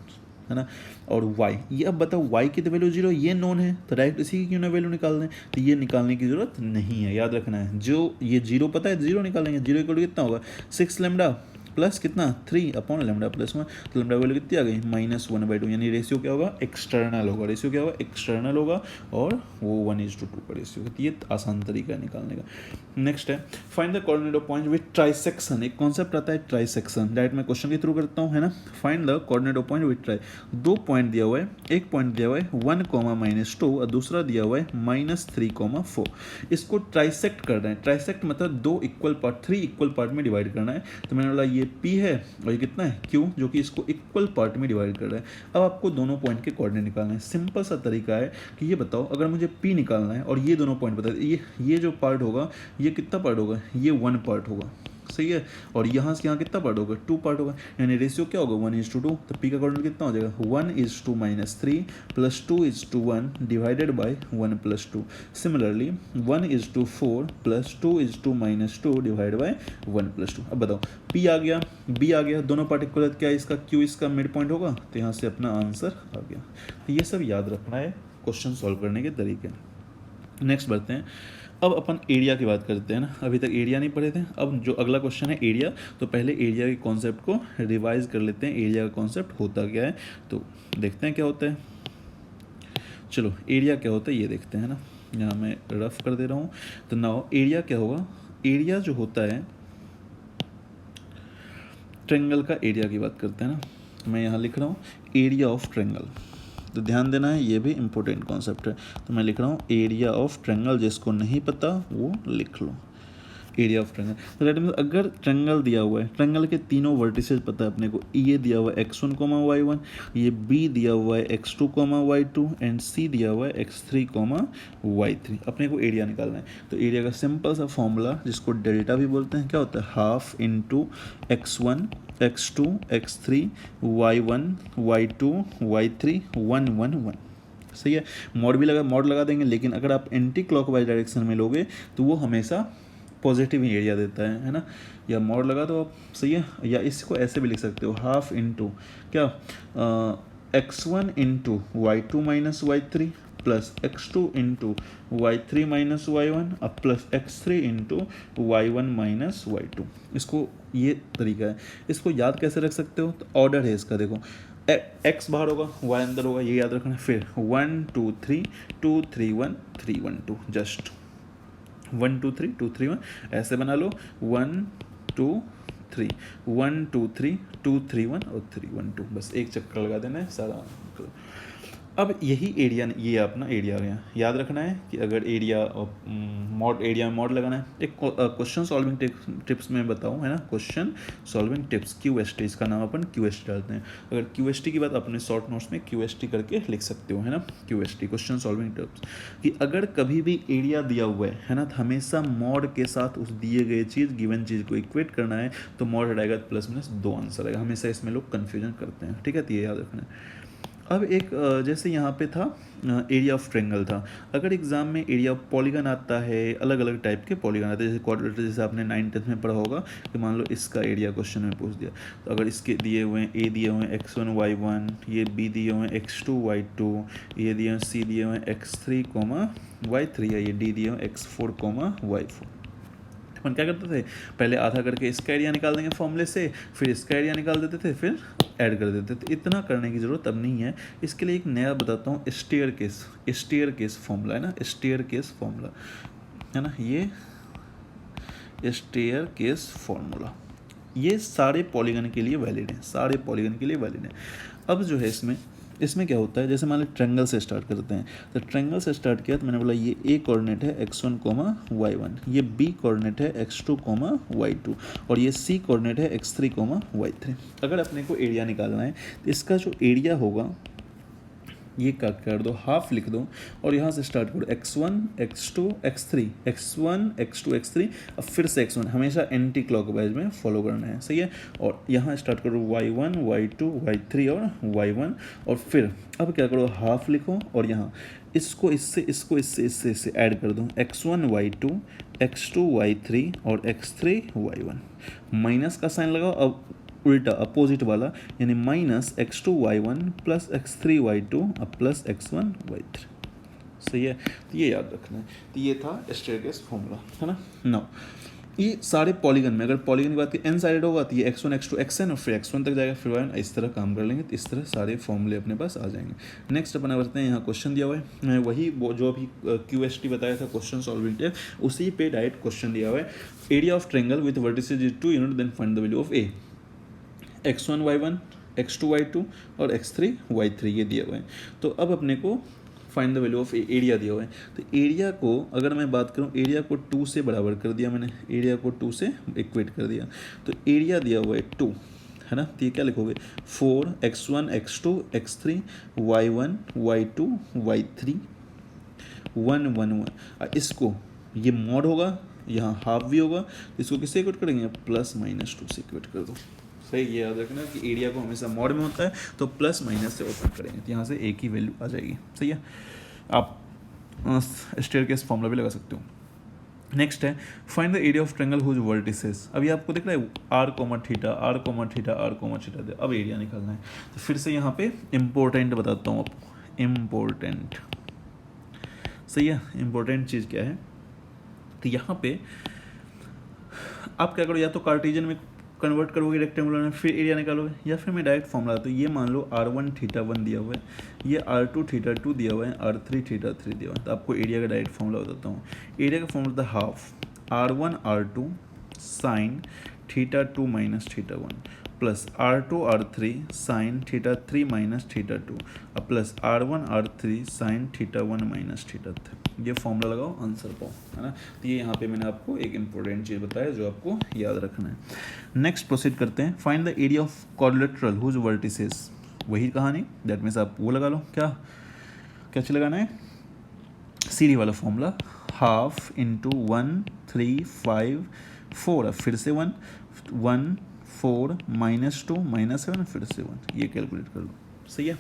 है ना। और y, ये अब बताओ y की तो वैल्यू 0, ये नोन है, तो डायरेक्ट इसी की क्यों ना वैल्यू निकाल दें। तो ये निकालने की जरूरत नहीं है, याद रखना है। जो ये 0 पता है, 0 निकालेंगे। 0 इक्वल कितना होगा 6 लेमडा प्लस कितना 3 अपॉन लेमडा प्लस 1। तो लेमडा वैल्यू कितनी आ गई -1/2, यानी रेशियो क्या होगा, एक्सटर्नल होगा। रेशियो क्या होगा, एक्सटर्नल होगा, और वो 1:2 का रेशियो है। तो ये आसान तरीका है निकालने का। नेक्स्ट है, find the coordinate of point with trisection. एक कॉन्सेप्ट आता है ट्राइसेक्शन, डायरेक्ट मैं क्वेश्चन के थ्रू करता हूँ, है ना। Find the coordinate of point with try. 2 point दिया हुआ है, एक पॉइंट दिया हुआ है 1,-2 और दूसरा दिया हुआ है -3,4। इसको ट्राइसेक्ट कर रहे हैं। ट्राइसेक्ट मतलब 2 इक्वल पार्ट, 3 इक्वल पार्ट में डिवाइड करना है। तो मैंने बोला ये P है और ये कितना है Q, जो कि इसको इक्वल पार्ट में डिवाइड कर रहा है। अब आपको दोनों पॉइंट के कोऑर्डिनेट निकालना है। सिंपल सा तरीका है कि ये बताओ, अगर मुझे P निकालना है और ये दोनों पॉइंट बता, ये जो पार्ट होगा ये कितना पार्ट होगा, ये 1 पार्ट होगा, सही है। और यहाँ से यहाँ कितना पार्ट होगा, 2 पार्ट होगा, यानी रेशियो क्या होगा 1:2। तो P का कोऑर्डिनेट कितना हो जाएगा 1:-3 plus 2:1 divided by 1 + 2। Similarly 1:4 plus 2:2 divide by 1 + 2। अब बताओ P आ गया, B आ गया, दोनों पार्ट इक्वल है, क्या इसका Q इसका मिड पॉइंट होगा। तो यहाँ से अपना आंसर आ गया। तो ये सब याद रखना है क्वेश्चन सॉल्व करने के तरीके। नेक्स्ट बढ़ते हैं, अब अपन एरिया की बात करते हैं ना। अभी तक एरिया नहीं पढ़े थे, अब जो अगला क्वेश्चन है एरिया, तो पहले एरिया के कॉन्सेप्ट को रिवाइज कर लेते हैं। एरिया का कॉन्सेप्ट होता क्या है, तो देखते हैं क्या होता है। चलो एरिया क्या होता है ये देखते हैं ना। यहाँ मैं रफ कर दे रहा हूँ। तो नाउ एरिया क्या होगा, एरिया जो होता है, ट्रायंगल का एरिया की बात करते हैं ना। मैं यहाँ लिख रहा हूँ एरिया ऑफ ट्रायंगल, तो ध्यान देना है, ये भी इंपॉर्टेंट कॉन्सेप्ट है। तो मैं लिख रहा हूँ एरिया ऑफ ट्रायंगल, जिसको नहीं पता वो लिख लो एरिया ऑफ ट्रायंगल। तो दैट मीन्स अगर ट्रायंगल दिया हुआ है, ट्रायंगल के तीनों वर्टिसेस पता है अपने को, ये दिया हुआ है x1, y1, ये B दिया हुआ है x2, y2 एंड C दिया हुआ है x3, y3। अपने को एरिया निकालना है। तो एरिया का सिंपल सा फॉर्मूला, जिसको डेल्टा भी बोलते हैं, क्या होता है, ½ × x1 x2 x3 y1 y2 y3 1 1 1। सही है, मॉड लगा देंगे, लेकिन अगर आप एंटी क्लॉकवाइज डायरेक्शन में लोगे तो वो हमेशा पॉजिटिव ही एरिया देता है ना। या मॉड लगा दो आप, सही है। या इसको ऐसे भी लिख सकते हो, हाफ इंटू क्या x1 into y2 minus y3 plus x2 into y3 minus y1 अब plus x3 into y1 minus y2। इसको ये तरीका है। इसको याद कैसे रख सकते हो, तो ऑर्डर है इसका, देखो x बाहर होगा y अंदर होगा, ये याद रखना है। फिर 1 2 3 2 3 1 3 1 2, जस्ट 1 2 3 2 3 1 ऐसे बना लो। 1 2 3 1 2 3 2 3 1 और 3 1 2, बस एक चक्कर लगा देना है सारा। अब यही एरिया, ये अपना एरिया आ गया। याद रखना है कि अगर एरिया एरिया में मॉड लगाना है। एक क्वेश्चन सॉल्विंग टिप्स में बताऊँ, है ना, क्वेश्चन सॉल्विंग टिप्स QST, इसका नाम अपन QST डालते हैं। अगर QST की बात अपने शॉर्ट नोट्स में QST करके लिख सकते हो, है ना, QST क्वेश्चन सॉल्विंग टिप्स। कि अगर कभी भी एरिया दिया हुआ है ना, तो हमेशा मॉड के साथ उस दिए गए चीज़, गिवन चीज़ को इक्वेट करना है, तो मॉड हटाएगा तो प्लस माइनस 2 आंसर आएगा। हमेशा इसमें लोग कन्फ्यूजन करते हैं, ठीक है, तो ये याद रखना है। अब एक जैसे यहाँ पे था एरिया ऑफ ट्रेंगल था। अगर एग्जाम में एरिया ऑफ पॉलीगन आता है, अलग अलग टाइप के पॉलीगन आते हैं, जैसे क्वाड्रिलेटरल, जैसे आपने 9th में पढ़ा होगा कि मान लो इसका एरिया क्वेश्चन में पूछ दिया, तो अगर इसके दिए हुए हैं ए दिए हुए हैं x1 y1, ये बी दिए हुए हैं x2 y2, ये दिए हुए सी दिए हुए हैं x3 y3, या ये डी दिए हुए हैं x4 y4। अपन क्या करते थे, पहले आधा करके इसका एरिया निकाल देंगे फॉर्मूले से, फिर इसका एरिया निकाल देते थे, फिर ऐड कर देते थे। इतना करने की ज़रूरत अब नहीं है। इसके लिए एक नया बताता हूँ, स्टेयर केस फॉर्मूला, है ना, स्टेयर केस फॉर्मूला, है ना, ये स्टेयर केस फॉर्मूला, ये सारे पॉलीगन के लिए वैलिड है, सारे पॉलीगन के लिए वैलिड है। अब जो है इसमें क्या होता है, जैसे मान लो ट्रेंगल से स्टार्ट करते हैं, तो ट्रेंगल से स्टार्ट किया तो मैंने बोला ये ए कोऑर्डिनेट है x1 y1, ये बी कोऑर्डिनेट है x2 y2, और ये सी कोऑर्डिनेट है x3 y3। अगर अपने को एरिया निकालना है तो इसका जो एरिया होगा ये कट कर दो, हाफ लिख दो, और यहाँ से स्टार्ट करो x1 x2 x3, x1 x2 x3, अब फिर से x1, हमेशा एंटी क्लॉकवाइज में फॉलो करना है, सही है। और यहाँ स्टार्ट करो y1 y2 y3 और y1, और फिर अब क्या करो, हाफ लिखो, और यहाँ इसको इससे ऐड कर दो, x1 y2 x2 y3 और x3 y1। माइनस का साइन लगाओ, अब उल्टा अपोजिट वाला, यानी minus x2 y1 plus x3 y2 अब प्लस x1 y3, सही है। तो ये याद रखना है। तो ये था स्टेयरकेस फॉर्मूला, है ना। नाउ ये सारे पॉलीगन में, अगर पॉलीगन की बात की एन साइड होगा तो ये x1 x2 xn और फिर x1 तक जाएगा, फिर y1, इस तरह काम कर लेंगे तो इस तरह सारे फॉर्मूले अपने पास आ जाएंगे। नेक्स्ट अपन करते हैं, यहाँ क्वेश्चन दिया हुआ है, वही जो अभी QST बताया था, क्वेश्चन सॉल्विंग टिप, उसी पे डायरेक्ट क्वेश्चन दिया हुआ है। Area of triangle with vertices is 2 unit, then find the value of A. x1 y1 x2 y2 और x3 y3 ये दिए हुए हैं। तो अब अपने को find the value of area दिया हुआ है। तो एरिया को अगर मैं बात करूं, एरिया को 2 से बराबर कर दिया मैंने, एरिया को 2 से इक्वेट कर दिया। तो एरिया दिया हुआ है 2, है ना। तो ये क्या लिखोगे, 4 x1 x2 x3 y1 y2 y3 1 1 1। इसको ये मॉड होगा, यहाँ हाफ भी होगा, इसको किससे इक्वेट करेंगे, प्लस माइनस 2 से इक्वेट कर दो, सही। ये याद रखना कि एरिया को हमेशा मॉड में होता है तो प्लस माइनस से ओपन करेंगे, तो यहाँ से एक ही वैल्यू आ जाएगी, सही है। आप स्टेयरकेस फॉर्मूला भी लगा सकते हो। नेक्स्ट है find the area of triangle whose vertices. अभी आपको दिख रहा है r comma theta r comma theta r comma theta दे, अब एरिया निकालना है। तो फिर से यहाँ पे इम्पोर्टेंट बताता हूँ आपको, इम्पोर्टेंट, सही है। इम्पोर्टेंट चीज़ क्या है, तो यहाँ पे आप क्या करो, या तो कार्टेशियन में कन्वर्ट करोगे रेक्टेंगुलर में, फिर एरिया निकालोगे, या फिर मैं डायरेक्ट फॉर्मूला तो ये मान लो r1 थीटा 1 दिया हुआ है, ये r2 थीटा 2 दिया हुआ है, r3 थीटा 3 दिया हुआ है। तो आपको एरिया का डायरेक्ट फॉर्मूला बताता हूँ। एरिया का फॉर्मूला था half r1 r2 sine theta 2 minus theta 1 plus r2 r3 sine theta 3 minus theta 2 अब plus r1 r3 sine theta 1 minus theta 3। ये फॉर्मूला लगाओ, आंसर पाओ, है ना। तो ये यहाँ पे मैंने आपको एक इंपॉर्टेंट चीज़ बताया जो आपको याद रखना है। नेक्स्ट प्रोसीड करते हैं, find the area of quadrilateral whose vertices. वही कहानी, दैट मीन्स आप वो लगा लो, क्या चीज़ लगाना है, सीधी वाला फॉर्मूला, हाफ इंटू 1 3 5 4, अब फिर से 1 1 4 -2 -7 फिर से 1, ये कैलकुलेट कर लो। सही है,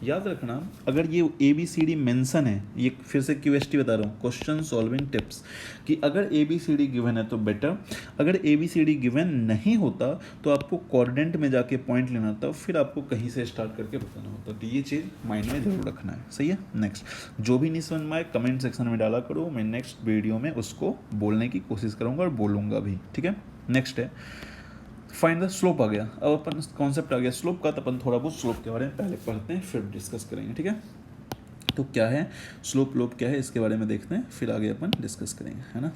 याद रखना अगर ये ABCD मेंशन है, ये फिर से QST बता रहा हूँ, क्वेश्चन सॉल्विंग टिप्स, कि अगर ABCD गिवन है तो बेटर, अगर ABCD गिवन नहीं होता तो आपको कोऑर्डिनेट में जाके पॉइंट लेना होता, फिर आपको कहीं से स्टार्ट करके बताना होता। तो ये चीज़ माइंड में जरूर रखना है। सही है। नेक्स्ट, जो भी नहीं समझ में आए कमेंट सेक्शन में डाला करो, मैं नेक्स्ट वीडियो में उसको बोलने की कोशिश करूँगा और बोलूँगा भी। ठीक है। नेक्स्ट है फाइंड द स्लोप आ गया। अब अपन कॉन्सेप्ट आ गया स्लोप का, तो अपन थोड़ा बहुत स्लोप के बारे में पहले पढ़ते हैं, फिर डिस्कस करेंगे। ठीक है। तो क्या है स्लोप, लोप क्या है, इसके बारे में देखते हैं, फिर आगे अपन डिस्कस करेंगे, है ना।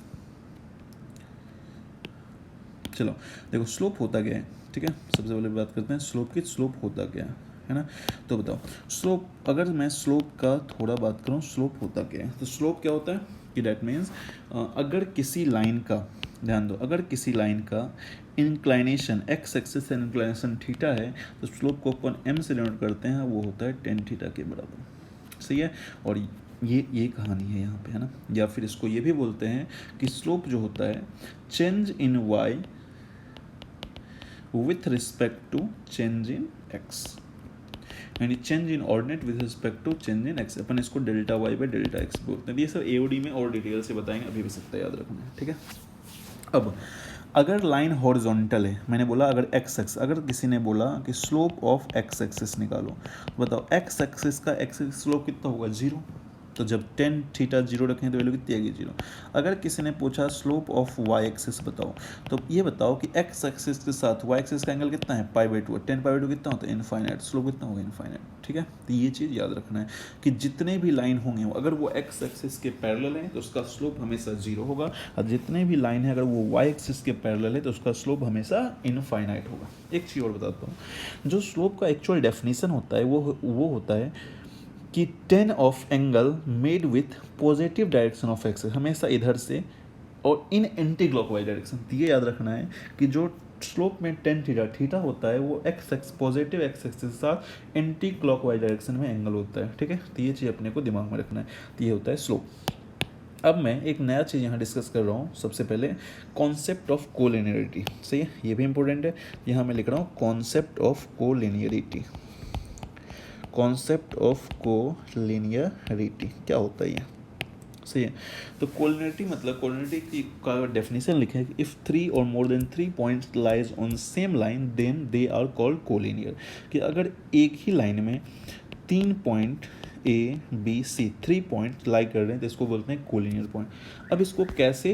चलो देखो स्लोप होता क्या है। ठीक है, सबसे पहले बात करते हैं स्लोप की। स्लोप होता क्या है ना। तो बताओ स्लोप, अगर मैं स्लोप का थोड़ा बात करूँ, स्लोप होता क्या है। तो स्लोप क्या होता है कि डैट मीन्स अगर किसी लाइन का, ध्यान दो, अगर किसी लाइन का इंक्लाइनेशन एक्स एक्सिस से इंक्लाइनेशन थीटा है, तो स्लोप को अपन m से डिनोट करते हैं, वो होता है tan थीटा के बराबर। सही है। और ये कहानी है यहाँ पे, है ना। या फिर इसको ये भी बोलते हैं कि स्लोप जो होता है change in y with respect to change in x, यानी change in ordinate with respect to change in x. अपन इसको delta y by delta x बोलते हैं। ये सब AOD में और डिटेल से बताएंगे, अभी भी सकता है याद रखना है। ठीक है। अब अगर लाइन हॉरिजॉन्टल है, मैंने बोला अगर एक्स एक्स, अगर किसी ने बोला कि स्लोप ऑफ एक्स एक्सिस निकालो, बताओ एक्स एक्सिस का एक्स स्लोप कितना होगा 0, तो जब tan थीटा 0 रखें तो वैल्यू कितनी आएगी 0। अगर किसी ने पूछा स्लोप ऑफ y एक्सिस बताओ, तो ये बताओ कि x एक्सिस के साथ y एक्सिस का एंगल कितना है π/2 है, tan π/2 कितना होता है इनफाइनाइट, स्लोप कितना होगा इनफाइनाइट। ठीक है। तो ये चीज़ याद रखना है कि जितने भी लाइन होंगे अगर वो x एक्सिस के पैरेलल है तो उसका स्लोप हमेशा 0 होगा, और जितने भी लाइन है अगर वो y एक्सिस के पैरेलल है तो उसका स्लोप हमेशा इनफाइनाइट होगा। एक चीज़ और बताता हूँ, जो स्लोप का एक्चुअल डेफिनेशन होता है वो होता है कि tan of angle made with positive direction of axis, हमेशा इधर से और इन एंटी क्लॉकवाइज डायरेक्शन। ये याद रखना है कि जो स्लोप में tan थीटा होता है वो एक्स पॉजिटिव एक्स एक्सिस के साथ एंटी क्लॉकवाइज डायरेक्शन में एंगल होता है। ठीक है। तो ये चीज़ अपने को दिमाग में रखना है। तो ये होता है स्लोप। अब मैं एक नया चीज़ यहाँ डिस्कस कर रहा हूँ। सबसे पहले कॉन्सेप्ट ऑफ कोलिनियरिटी। सही है, ये भी इंपॉर्टेंट है। यहाँ मैं लिख रहा हूँ concept of collinearity. Concept of collinearity क्या होता है ये। सही है। तो कोलिनियरिटी मतलब, कोलिनियरिटी की का डेफिनेशन लिखा है कि इफ़ 3 और more than 3 points lies on same line then they are called collinear. कि अगर एक ही लाइन में 3 point A B C 3 point lie कर रहे हैं तो इसको बोलते हैं कोलिनियर पॉइंट। अब इसको कैसे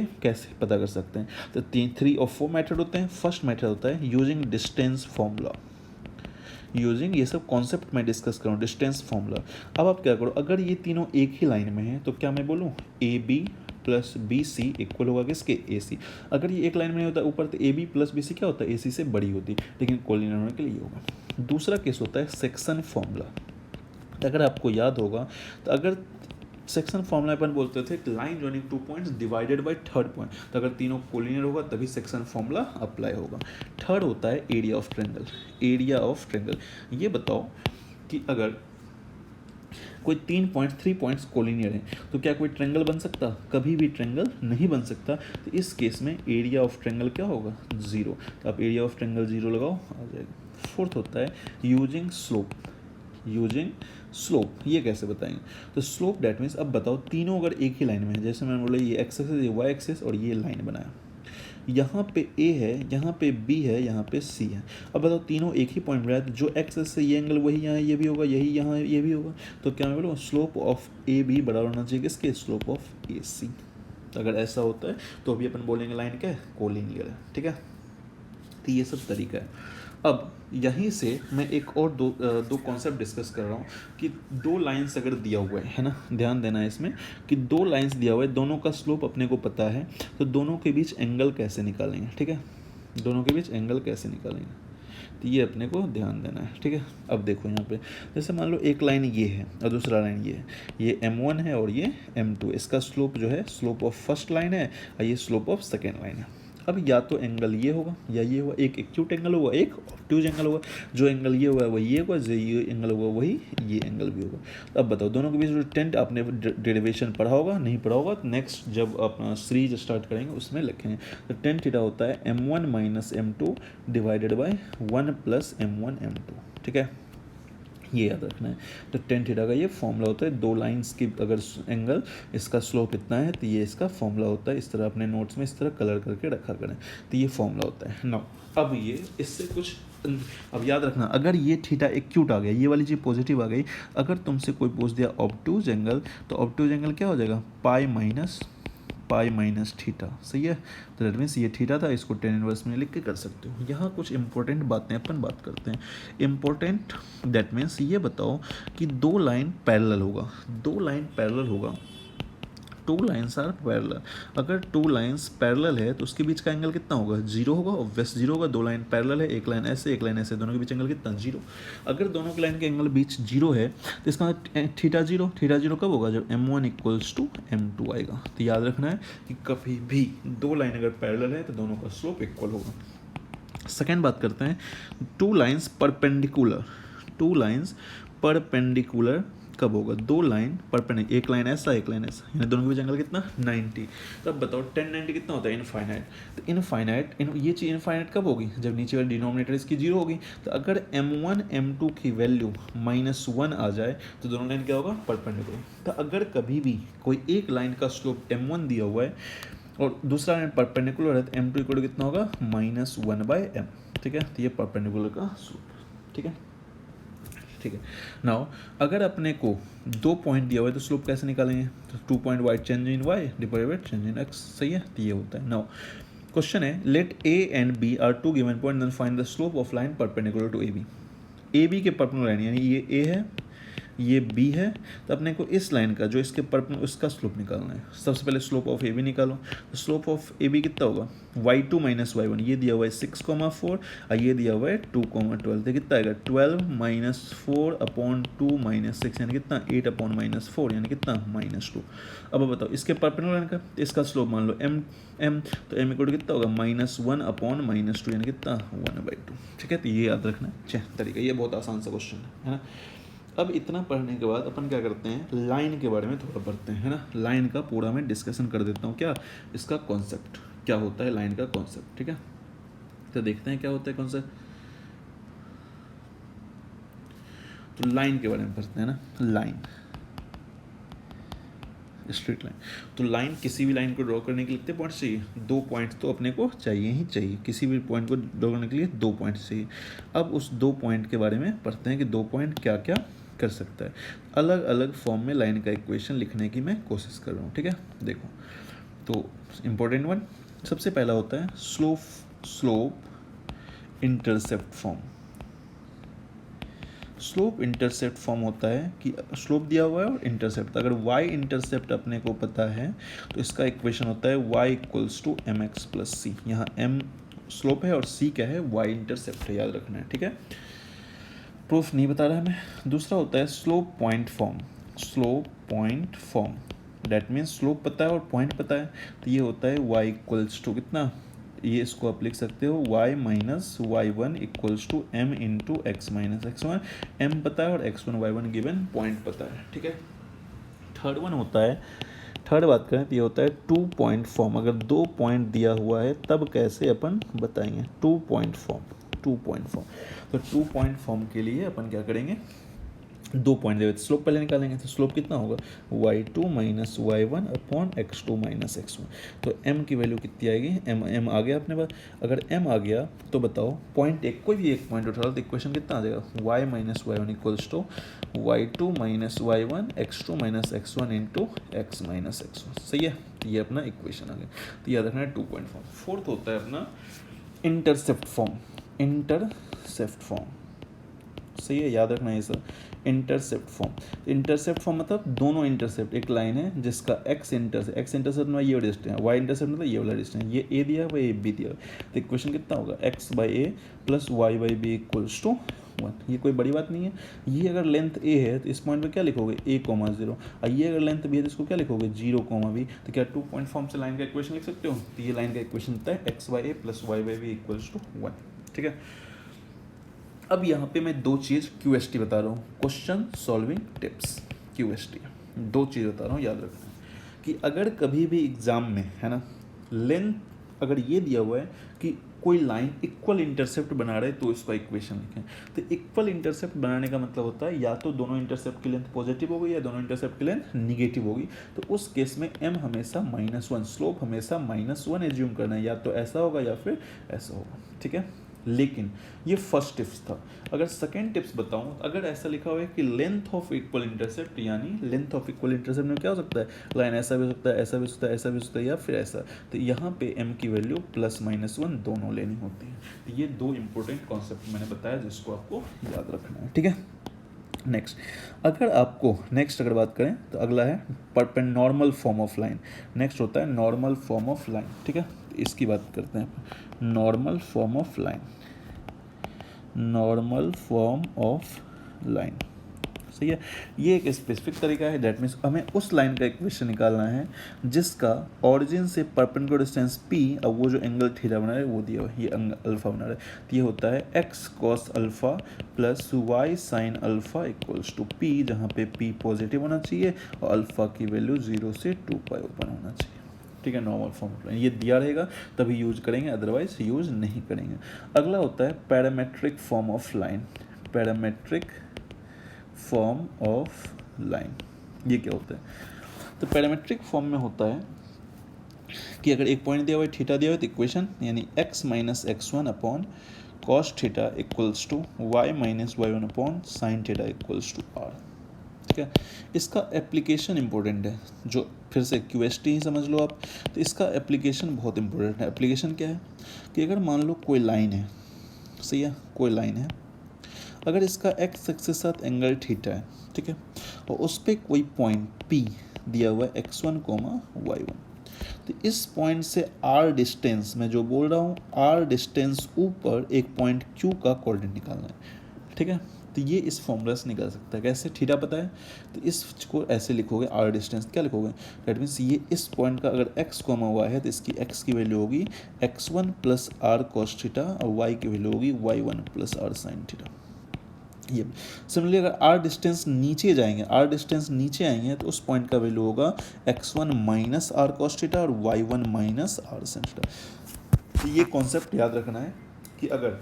पता कर सकते हैं, तो 3 और 4 मेथड होते हैं। फर्स्ट मेथड होता है यूजिंग डिस्टेंस फॉर्मूला, यूजिंग, ये सब कॉन्सेप्ट मैं डिस्कस करूँ, डिस्टेंस फॉर्मूला। अब आप क्या करो, अगर ये तीनों एक ही लाइन में हैं तो क्या मैं बोलूँ AB प्लस BC इक्वल होगा किसके AC। अगर ये एक लाइन में नहीं होता ऊपर तो AB प्लस BC क्या होता है AC से बड़ी होती, लेकिन कोलिनियर होने के लिए होगा। दूसरा केस होता है सेक्शन फॉर्मूला। अगर आपको याद होगा तो अगर सेक्शन फॉर्मूला अपन बोलते थे line joining 2 points divided by third point, तो अगर तीनों कोलिनियर होगा तभी सेक्शन फॉर्मूला अप्लाई होगा। थर्ड होता है area of triangle. Area of triangle, ये बताओ कि अगर कोई 3 पॉइंट्स कोलिनियर है तो क्या कोई ट्रायंगल बन सकता, कभी भी ट्रायंगल नहीं बन सकता। तो इस केस में एरिया ऑफ ट्रायंगल क्या होगा 0। तो आप एरिया ऑफ ट्रायंगल 0 लगाओ, आ जाएगा। फोर्थ होता है यूजिंग स्लोप। यूजिंग स्लोप, ये कैसे बताएंगे, तो स्लोप डैट मीन्स, अब बताओ तीनों अगर एक ही लाइन में है, जैसे मैंने बोला ये एक्स एक्सिस, ये वाई एक्सिस और ये लाइन बनाया, यहाँ पे A है, यहाँ पे B है, यहाँ पे C है। अब बताओ तीनों एक ही पॉइंट बनाया, तो जो एक्सिस से ये एंगल वही यहाँ ये भी होगा, यही यहाँ ये भी होगा। तो क्या मैं बोलूँ स्लोप ऑफ AB बराबर होना चाहिए किसके, स्लोप ऑफ AC। तो अगर ऐसा होता है तो अभी अपन बोलेंगे लाइन क्या है, कोलिनियर है। ठीक है। तो ये सब तरीका है। अब यहीं से मैं एक और दो कॉन्सेप्ट डिस्कस कर रहा हूँ कि 2 लाइंस अगर दिया हुआ है ना, ध्यान देना है इसमें कि 2 लाइंस दिया हुआ है, दोनों का स्लोप अपने को पता है, तो दोनों के बीच एंगल कैसे निकालेंगे। ठीक है, दोनों के बीच एंगल कैसे निकालेंगे, तो ये अपने को ध्यान देना है। ठीक है। अब देखो यहाँ पे जैसे मान लो एक लाइन ये है और दूसरा लाइन ये है, ये M1 है और ये M2। इसका स्लोप जो है स्लोप ऑफ फर्स्ट लाइन है और ये स्लोप ऑफ सेकेंड लाइन है। अब या तो एंगल ये होगा या ये होगा, एक एक्यूट एंगल होगा, एक ऑब्ट्यूज एंगल होगा। जो एंगल ये हुआ वही ये होगा, जो ये एंगल होगा वही ये एंगल भी होगा। तो अब बताओ दोनों के बीच जो टेंट आपने डेरिवेशन पढ़ा होगा, नहीं पढ़ा होगा तो नेक्स्ट जब अपना सीरीज स्टार्ट करेंगे उसमें लिखेंगे। तो टेन थीटा होता है m1 minus m2 divided by 1 plus m1 m2, ठीक है, ये याद रखना है। तो टेन थीटा का ये फॉर्मूला होता है, दो लाइंस की अगर एंगल इसका स्लोप इतना है तो ये इसका फॉर्मूला होता है। इस तरह अपने नोट्स में इस तरह कलर करके रखा करें, तो ये फॉर्मूला होता है। नाउ अब ये इससे कुछ अब याद रखना, अगर ये थीटा एक्यूट आ गया, ये वाली चीज़ पॉजिटिव आ गई, अगर तुमसे कोई पूछ दिया ऑब्ट्यूज एंगल, तो ऑब्ट्यूज एंगल क्या हो जाएगा, पाई माइनस थीटा, सही है। तो दैट मीन्स ये थीटा था, इसको टेन इनवर्स में लिख के कर सकते हो। यहाँ कुछ इंपॉर्टेंट बातें अपन बात करते हैं। इंपॉर्टेंट दैट मीन्स ये बताओ कि दो लाइन पैरेलल होगा, टू लाइन्स आर पैरेलल। अगर टू लाइन्स पैरेलल है तो उसके बीच का एंगल कितना होगा, जीरो होगा, ऑब्वियस जीरो होगा। दो लाइन पैरेलल है, एक लाइन ऐसे एक लाइन ऐसे, दोनों के बीच एंगल कितना, जीरो। अगर दोनों के लाइन के एंगल बीच जीरो है तो इसका थीटा जीरो कब होगा, जब m1 इक्वल्स टू m2 आएगा। तो याद रखना है कि कभी भी दो लाइन अगर पैरेलल है तो दोनों का स्लोप इक्वल होगा। सेकेंड बात करते हैं, टू लाइन्स परपेंडिकुलर कब होगा, दो लाइन परपेंडिकुलर, एक लाइन ऐसा एक लाइन ऐसा, यानी दोनों के बीच एंगल कितना, 90। तो अब बताओ 1090 कितना होता है, इनफाइनाइट। तो इनफाइनाइट ये चीज़ इनफाइनाइट कब होगी, जब नीचे वाली डिनोमिनेटर इसकी जीरो होगी। तो अगर m1 m2 की वैल्यू -1 आ जाए तो दोनों लाइन क्या होगा, परपेंडिकुलर। तो अगर कभी भी कोई एक लाइन का स्लोप m1 दिया हुआ है और दूसरा लाइन परपेंडिकुलर है तो m2 इक्वल कितना होगा, -1/m, ठीक है। तो ये परपेंडिकुलर का स्लोप, ठीक है। नाउ अगर अपने को दो पॉइंट दिया हुआ है तो स्लोप कैसे निकालेंगे, तो 2 point Y change in Y divided by change in X, सही है। तो ये होता है। नाउ क्वेश्चन है, let A and B are two given point, then find the slope of line perpendicular to A B के परपेंडिकुलर लाइन, यानी ये ए है ये बी है, तो अपने को इस लाइन का जो इसके परपेंडिकुलर उसका स्लोप निकालना है। सबसे पहले स्लोप ऑफ ए बी निकालो। तो स्लोप ऑफ ए बी कितना होगा, y2 माइनस y1, ये दिया हुआ है 6,4 और ये दिया हुआ है 2,12, तो कितना आएगा 12 - 4/2 - 6, यानी कितना 8/-4, यानी कितना -2। अब बताओ इसके परपेंडिकुलर लाइन का, इसका स्लोप मान लो m, तो m इक्वल कितना होगा -1/-2, यानी कितना 1/2, ठीक है। तो ये याद रखना है तरीका, ये बहुत आसान सा क्वेश्चन है ना। अब इतना पढ़ने के बाद अपन क्या करते हैं, लाइन के बारे में थोड़ा पढ़ते हैं, है ना। लाइन का पूरा मैं डिस्कशन कर देता हूँ, क्या इसका कॉन्सेप्ट क्या होता है, लाइन का कॉन्सेप्ट, ठीक है। तो देखते हैं क्या होता है कॉन्सेप्ट। तो लाइन के बारे में पढ़ते हैं ना। Line, straight line. तो लाइन, किसी भी लाइन को ड्रॉ करने के लिए कितने पॉइंट चाहिए, 2 पॉइंट तो अपने को चाहिए ही चाहिए। किसी भी पॉइंट को ड्रॉ करने के लिए 2 पॉइंट चाहिए। अब उस 2 पॉइंट के बारे में पढ़ते हैं कि 2 पॉइंट क्या क्या कर सकता है। अलग अलग फॉर्म में लाइन का इक्वेशन लिखने की मैं कोशिश कर रहा हूँ, ठीक है। देखो तो इम्पोर्टेंट वन, सबसे पहला होता है slope intercept form. Slope intercept form होता है कि स्लोप दिया हुआ है और इंटरसेप्ट, अगर y इंटरसेप्ट अपने को पता है तो इसका इक्वेशन होता है y = mx + c। यहाँ m स्लोप है और c क्या है, y इंटरसेप्ट है, याद रखना है, ठीक है। प्रूफ नहीं बता रहा मैं। दूसरा होता है slope point form, that means slope पता है और पॉइंट पता है, तो ये होता है y = कितना, ये इसको आप लिख सकते हो y - y1 = m × x - x1, m पता है और x1 y1 गिवन पॉइंट पता है, ठीक है। थर्ड वन होता है, थर्ड बात करें तो ये होता है 2 पॉइंट फॉर्म। अगर 2 पॉइंट दिया हुआ है तब कैसे अपन बताएंगे, 2 पॉइंट फॉर्म। तो 2 पॉइंट फॉर्म के लिए अपन क्या करेंगे, 2 पॉइंट देवे, स्लोप पहले निकालेंगे। तो स्लोप कितना होगा, y2 - y1/x2 - x1। तो m की वैल्यू कितनी आएगी, m आ गया अपने पास। अगर m आ गया तो बताओ पॉइंट एक, कोई भी एक पॉइंट उठा लो तो इक्वेशन कितना आ जाएगा, y - y1 = y2 - y1/x2 - x1 × x - x1, सही है। तो ये अपना इक्वेशन आ गया। तो याद रखना है 2 पॉइंट फॉर्म। फोर्थ होता है अपना इंटरसेप्ट फॉर्म, सही है, याद रखना है सर। इंटरसेप्ट फॉर्म मतलब दोनों इंटरसेप्ट, एक लाइन है जिसका x इंटरसेप्ट में ये डिस्टेंस है, y इंटरसेप्ट मतलब ये वाला डिस्टेंस, ये a दिया हुआ, ये b दिया हुआ। तो इक्वेशन कितना होगा, x/a + y/b = 1। ये कोई बड़ी बात नहीं है। ये अगर लेंथ ए है तो इस पॉइंट पे क्या लिखोगे a, 0, और ये अगर लेंथ बी है तो इसको क्या लिखोगे 0, b। तो क्या 2 पॉइंट फॉर्म से लाइन का इक्वेशन लिख सकते हो? तो ये लाइन का इक्वेशन होता है x/a + y/b = 1। ठीक है, अब यहाँ पे मैं दो चीज़ QST बता रहा हूँ, क्वेश्चन सॉल्विंग टिप्स। QST दो चीज़ बता रहा हूँ, याद रखना कि अगर कभी भी एग्जाम में है ना लेंथ अगर ये दिया हुआ है कि कोई लाइन इक्वल इंटरसेप्ट बना रहे तो इसका इक्वेशन लिखें। तो इक्वल इंटरसेप्ट बनाने का मतलब होता है या तो दोनों इंटरसेप्ट की लेंथ पॉजिटिव होगी या दोनों इंटरसेप्ट की लेंथ निगेटिव होगी। तो उस केस में m हमेशा -1, स्लोप हमेशा -1 एज्यूम करना है, या तो ऐसा होगा या फिर ऐसा होगा। ठीक है, लेकिन ये फर्स्ट टिप्स था। अगर सेकेंड टिप्स बताऊं, अगर ऐसा लिखा हुआ है कि लेंथ ऑफ इक्वल इंटरसेप्ट, यानी लेंथ ऑफ इक्वल इंटरसेप्ट में क्या हो सकता है, लाइन ऐसा भी हो सकता है, ऐसा भी हो सकता है, ऐसा भी हो सकता है, या फिर ऐसा। तो यहाँ पे m की वैल्यू +-1 दोनों लेनी होती है। तो ये दो इंपॉर्टेंट कॉन्सेप्ट मैंने बताया जिसको आपको याद रखना है। ठीक है, नेक्स्ट अगर बात करें तो अगला है normal form of line. Next होता है नॉर्मल फॉर्म ऑफ लाइन। ठीक है, इसकी बात करते हैं, normal form of line. Normal form of line सही है, ये एक स्पेसिफिक तरीका है। दैट मीन्स हमें उस लाइन का इक्वेशन निकालना है जिसका ऑरिजिन से परपेंडिकुलर डिस्टेंस p, अब वो जो एंगल थीटा बना रहा है वो दिया हुआ है, ये एंगल अल्फा बना रहा है। तो ये होता है x cos alpha plus y sin alpha equals to p, जहाँ पे p पॉजिटिव होना चाहिए और अल्फा की वैल्यू 0 से 2π ओपन होना चाहिए। ठीक है, नॉर्मल फॉर्म ऑफ लाइन ये दिया रहेगा तभी यूज करेंगे, अदरवाइज यूज नहीं करेंगे। अगला होता है parametric form of line. Parametric form of line ये क्या होता है? तो पैरामेट्रिक फॉर्म में होता है कि अगर एक पॉइंट दिया हुआ है, थीटा दिया हुआ है, तो इक्वेशन यानी x - x1 upon cos theta equals to y - y1 upon sine theta equals to r। ठीक है, इसका एप्लीकेशन इंपॉर्टेंट है, जो फिर से QST ही समझ लो आप। तो इसका एप्लीकेशन बहुत इंपॉर्टेंट है। एप्लीकेशन क्या है कि अगर मान लो कोई लाइन है, सही है, कोई लाइन है, अगर इसका x एक्सिस के साथ एंगल थीटा है, ठीक है, और उस पर कोई पॉइंट P दिया हुआ है x1, y1, तो इस पॉइंट से r डिस्टेंस, मैं जो बोल रहा हूँ r डिस्टेंस ऊपर एक पॉइंट Q का कोऑर्डिनेट निकालना है। ठीक है, तो ये इस फॉर्मूला से निकल सकता है। कैसे? थीटा पता है तो इसको ऐसे लिखोगे, r डिस्टेंस क्या लिखोगे, दैट मीन्स ये इस पॉइंट का अगर x, y है तो इसकी x की वैल्यू होगी x1 + r cos थीटा और y की वैल्यू होगी y1 + r sin थीटा। ये सिमिलरली अगर r डिस्टेंस नीचे आएंगे तो उस पॉइंट का वैल्यू होगा x1 - r cos थीटा और y1 - r sin थीटा। तो ये कॉन्सेप्ट याद रखना है कि अगर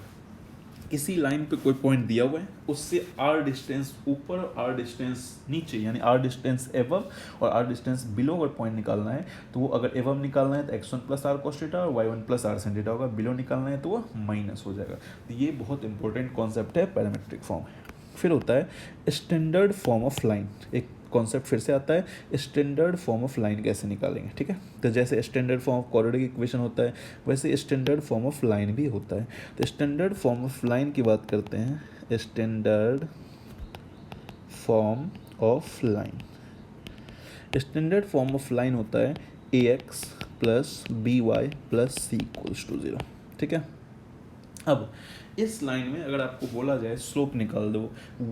किसी लाइन पे कोई पॉइंट दिया हुआ है, उससे r डिस्टेंस ऊपर और r डिस्टेंस नीचे, यानी r डिस्टेंस एबव और r डिस्टेंस बिलो अगर पॉइंट निकालना है तो वो अगर एबव निकालना है तो x1 + r cos थीटा और y1 + r sin थीटा होगा, बिलो निकालना है तो वो माइनस हो जाएगा। तो ये बहुत इंपॉर्टेंट कॉन्सेप्ट है, पैरामेट्रिक फॉर्म है। फिर होता है स्टैंडर्ड फॉर्म ऑफ लाइन। एक कॉन्सेप्ट फिर से आता है, स्टैंडर्ड फॉर्म ऑफ लाइन कैसे निकालेंगे। ठीक है, तो जैसे standard form of quadratic equation होता है, वैसे स्टैंडर्ड फॉर्म ऑफ लाइन भी होता है। तो स्टैंडर्ड फॉर्म ऑफ लाइन की बात करते हैं। Standard form of line, standard form of line होता है ax + by + c = 0। ठीक है, अब इस लाइन में अगर आपको बोला जाए स्लोप निकाल दो,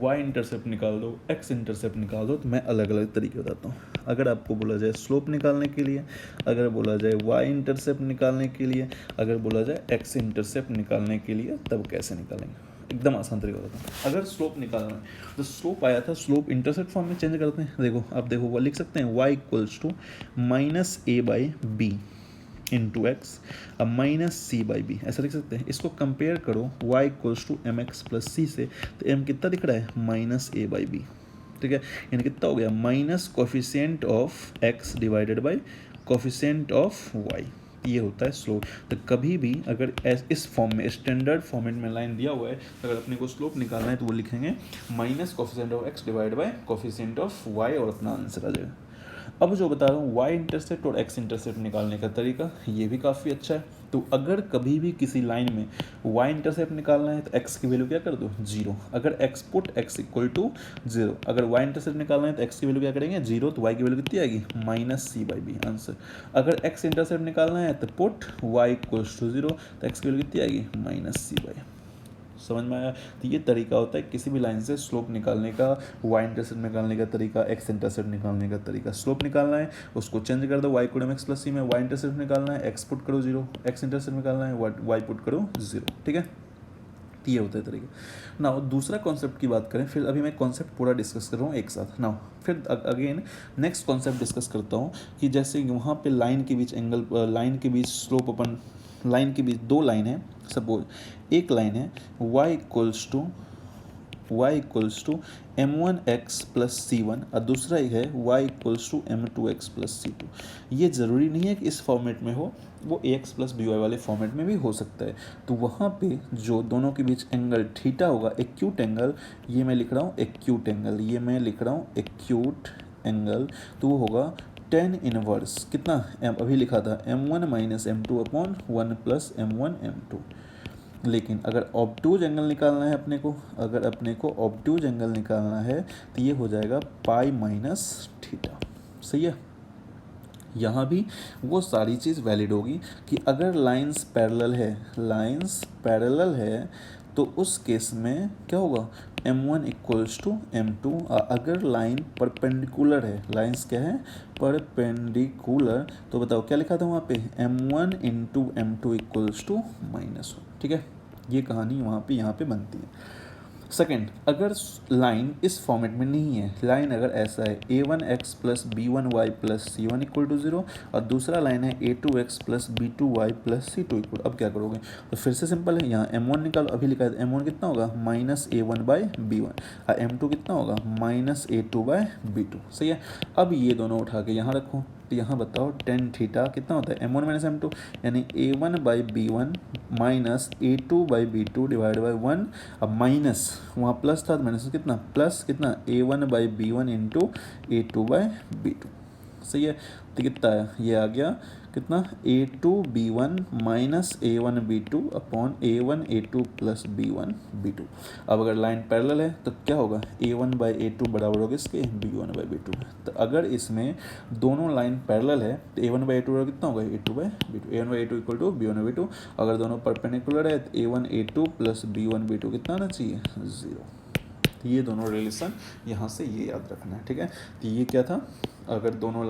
y इंटरसेप्ट निकाल दो, x इंटरसेप्ट निकाल दो, तो मैं अलग अलग तरीके बताता हूँ। अगर आपको बोला जाए स्लोप निकालने के लिए, अगर बोला जाए y इंटरसेप्ट निकालने के लिए, अगर बोला जाए x इंटरसेप्ट निकालने के लिए, तब कैसे निकालेंगे? एकदम आसान तरीका बताता हूँ। अगर स्लोप निकालना है तो स्लोप आया था, स्लोप इंटरसेप्ट फॉर्म में चेंज करते हैं। देखो आप देखो वो लिख सकते हैं y = -a/b इंटू एक्स अब -c/b, ऐसा लिख सकते हैं। इसको कंपेयर करो y = mx + c से, तो m कितना दिख रहा है -a/b। ठीक है, यानी कितना हो गया minus coefficient of x divided by coefficient of y। ये होता है स्लोप। तो कभी भी अगर इस फॉर्म में स्टैंडर्ड फॉर्मेट में लाइन दिया हुआ है, तो अगर अपने को स्लोप निकालना है तो वो लिखेंगे minus coefficient of x divide by coefficient of y और अपना आंसर आ जाएगा। अब जो बता रहा हूँ y इंटरसेप्ट और x इंटरसेप्ट निकालने का तरीका, ये भी काफ़ी अच्छा है। तो अगर कभी भी किसी लाइन में y इंटरसेप्ट निकालना है तो x की वैल्यू क्या कर दो 0। अगर x पुट x = 0, अगर y इंटरसेप्ट निकालना है तो x की वैल्यू क्या करेंगे 0, तो y की वैल्यू कितनी आएगी -c/b आंसर। अगर x इंटरसेप्ट निकालना है तो पुट y = 0, तो x की वैल्यू कितनी आएगी -c/। समझ में आया? तो ये तरीका होता है किसी भी लाइन से स्लोप निकालने का, वाई इंटरसेप्ट निकालने का तरीका, एक्स इंटरसेप्ट निकालने का तरीका। स्लोप निकालना है उसको चेंज कर दो, वाई कोड एम एक्स प्लस सी में, वाई इंटरसेप्ट निकालना है एक्स पुट करो 0, एक्स इंटरसेप्ट निकालना है वाई पुट करो 0, ठीक है? तो ये होता है तरीका। नाउ दूसरा कॉन्सेप्ट की बात करें, फिर अभी मैं कॉन्सेप्ट पूरा डिस्कस कर रहा हूँ एक साथ। नाउ फिर अगेन नेक्स्ट कॉन्सेप्ट डिस्कस करता हूँ कि जैसे वहाँ पे लाइन के बीच एंगल, लाइन के बीच स्लोप अपन, लाइन के बीच दो लाइन है, सपोज एक लाइन है y equals to m1x plus c1 और दूसरा एक है y equals to m2x plus c2। ये ज़रूरी नहीं है कि इस फॉर्मेट में हो, वो ax प्लस by वाले फॉर्मेट में भी हो सकता है। तो वहाँ पे जो दोनों के बीच एंगल थीटा होगा, एक्यूट एंगल, ये मैं लिख रहा हूँ एक्यूट एंगल, ये मैं लिख रहा हूँ एक्यूट एंगल, तो वो होगा tan इनवर्स कितना, अभी लिखा था m1 minus m2 upon 1 plus m1 m2। लेकिन अगर ऑब्टूज एंगल निकालना है अपने को, अगर अपने को ऑब्टूज एंगल निकालना है तो ये हो जाएगा पाई माइनस थीटा। सही है? यहाँ भी वो सारी चीज़ वैलिड होगी कि अगर लाइंस पैरेलल है तो उस केस में क्या होगा, m1 इक्वल्स टू m2। अगर लाइन परपेंडिकुलर है, लाइंस क्या है, परपेंडिकुलर, तो बताओ क्या लिखा था वहाँ पे, m1 into m2 equals to -1। ठीक है? ये कहानी वहाँ पे यहाँ पे बनती है। सेकेंड, अगर लाइन इस फॉर्मेट में नहीं है, लाइन अगर ऐसा है a1x plus b1y plus c1 equal to 0 और दूसरा लाइन है a2x plus b2y plus c2 equal, अब क्या करोगे, तो फिर से सिंपल है, यहाँ m1 निकालो, अभी लिखा है m1 कितना होगा माइनस a1 बाई b1 और m2 कितना होगा माइनस a2 बाई b2। सही है? अब ये दोनों उठा के यहाँ रखो, तो यहाँ बताओ टेन थीटा कितना होता है, m1 माइनस m2 यानी a1 by b1 minus a2 by b2 divide by 1। अब माइनस वहाँ प्लस था, माइनस कितना, प्लस कितना a1 by b1 into a2 by b2। सही है? तो कितना है, ये आ गया कितना, a2 b1 minus a1 b2 upon a1 a2 plus b1 b2। अब अगर लाइन पैरेलल है तो क्या होगा, a1 बाई a2 बराबर होगा इसके b1 बाई b2। तो अगर इसमें दोनों लाइन पैरेलल है तो a1 बाई a2 बराबर कितना होगा, a2 by b2, a1 by a2 equal to b1 by b2। अगर दोनों परपेंडिकुलर है तो a1 a2 plus b1 b2 कितना आना चाहिए, 0। ये दोनों रिलेशन यहाँ से ये याद रखना है। ठीक है? तो ये क्या था, अगर दो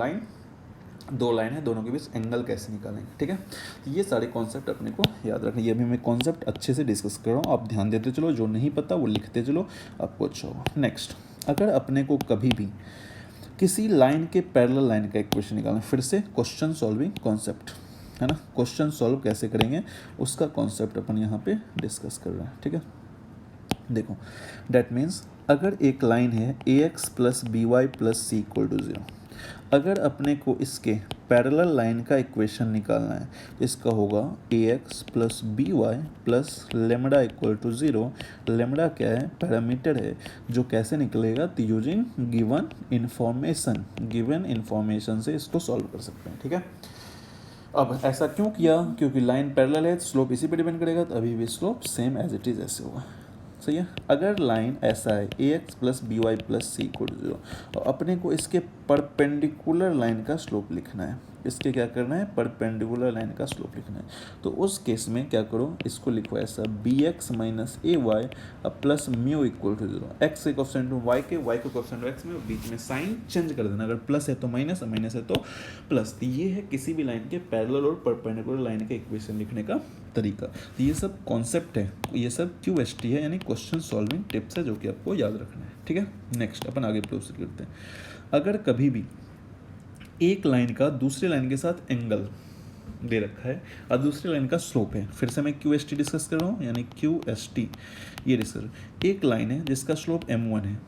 लाइन है, दोनों के बीच एंगल कैसे निकालेंगे। ठीक है? तो ये सारे कॉन्सेप्ट अपने को याद रखने, ये अभी मैं कॉन्सेप्ट अच्छे से डिस्कस कर रहा हूँ, आप ध्यान देते चलो, जो नहीं पता वो लिखते चलो, आपको अच्छा होगा। नेक्स्ट, अगर अपने को कभी भी किसी लाइन के पैरेलल लाइन का इक्वेशन निकालना, फिर से क्वेश्चन सॉल्विंग कॉन्सेप्ट है ना, क्वेश्चन सॉल्व कैसे करेंगे उसका कॉन्सेप्ट अपन यहाँ पे डिस्कस कर रहे हैं। ठीक है? देखो, डेट मीन्स अगर एक लाइन है ax plus B Y plus C equal to 0, अगर अपने को इसके पैरेलल लाइन का इक्वेशन निकालना है तो इसका होगा ax plus B Y plus lambda equal to 0। Lambda क्या है, पैरामीटर है, जो कैसे निकलेगा, तो यूजिंग गिवन इन्फॉर्मेशन से इसको सॉल्व कर सकते हैं। ठीक है? अब ऐसा क्यों किया, क्योंकि लाइन पैरेलल है, स्लोप इसी पे डिपेंड करेगा, तो अभी भी slope same as it is ऐसे होगा। सही है? अगर लाइन ऐसा है ax plus B Y plus C equal to 0 और अपने को इसके परपेंडिकुलर लाइन का स्लोप लिखना है, इसके क्या करना है, परपेंडिकुलर लाइन का स्लोप लिखना है, तो उस केस में क्या करो, इसको लिखो ऐसा bx minus A Y plus mu equal to 0। X के कोफिशिएंट वाई के कोफिशिएंट एक्स में, बीच में साइन चेंज कर देना, अगर प्लस है तो माइनस, माइनस है तो प्लस। तो ये है किसी भी लाइन के पैरेलल और परपेंडिकुलर लाइन के इक्वेशन लिखने का तरीका। तो ये सब कॉन्सेप्ट है, ये सब QST है, यानी क्वेश्चन सॉल्विंग टिप्स है, जो कि आपको याद रखना है। ठीक है? नेक्स्ट अपन आगे प्रोसीड करते हैं। अगर कभी भी एक लाइन का दूसरे लाइन के साथ एंगल दे रखा है और दूसरी लाइन का स्लोप है, फिर से मैं QST डिस्कस कर रहा हूँ, यानी QST ये डिस्कस, एक लाइन है जिसका स्लोप m1 है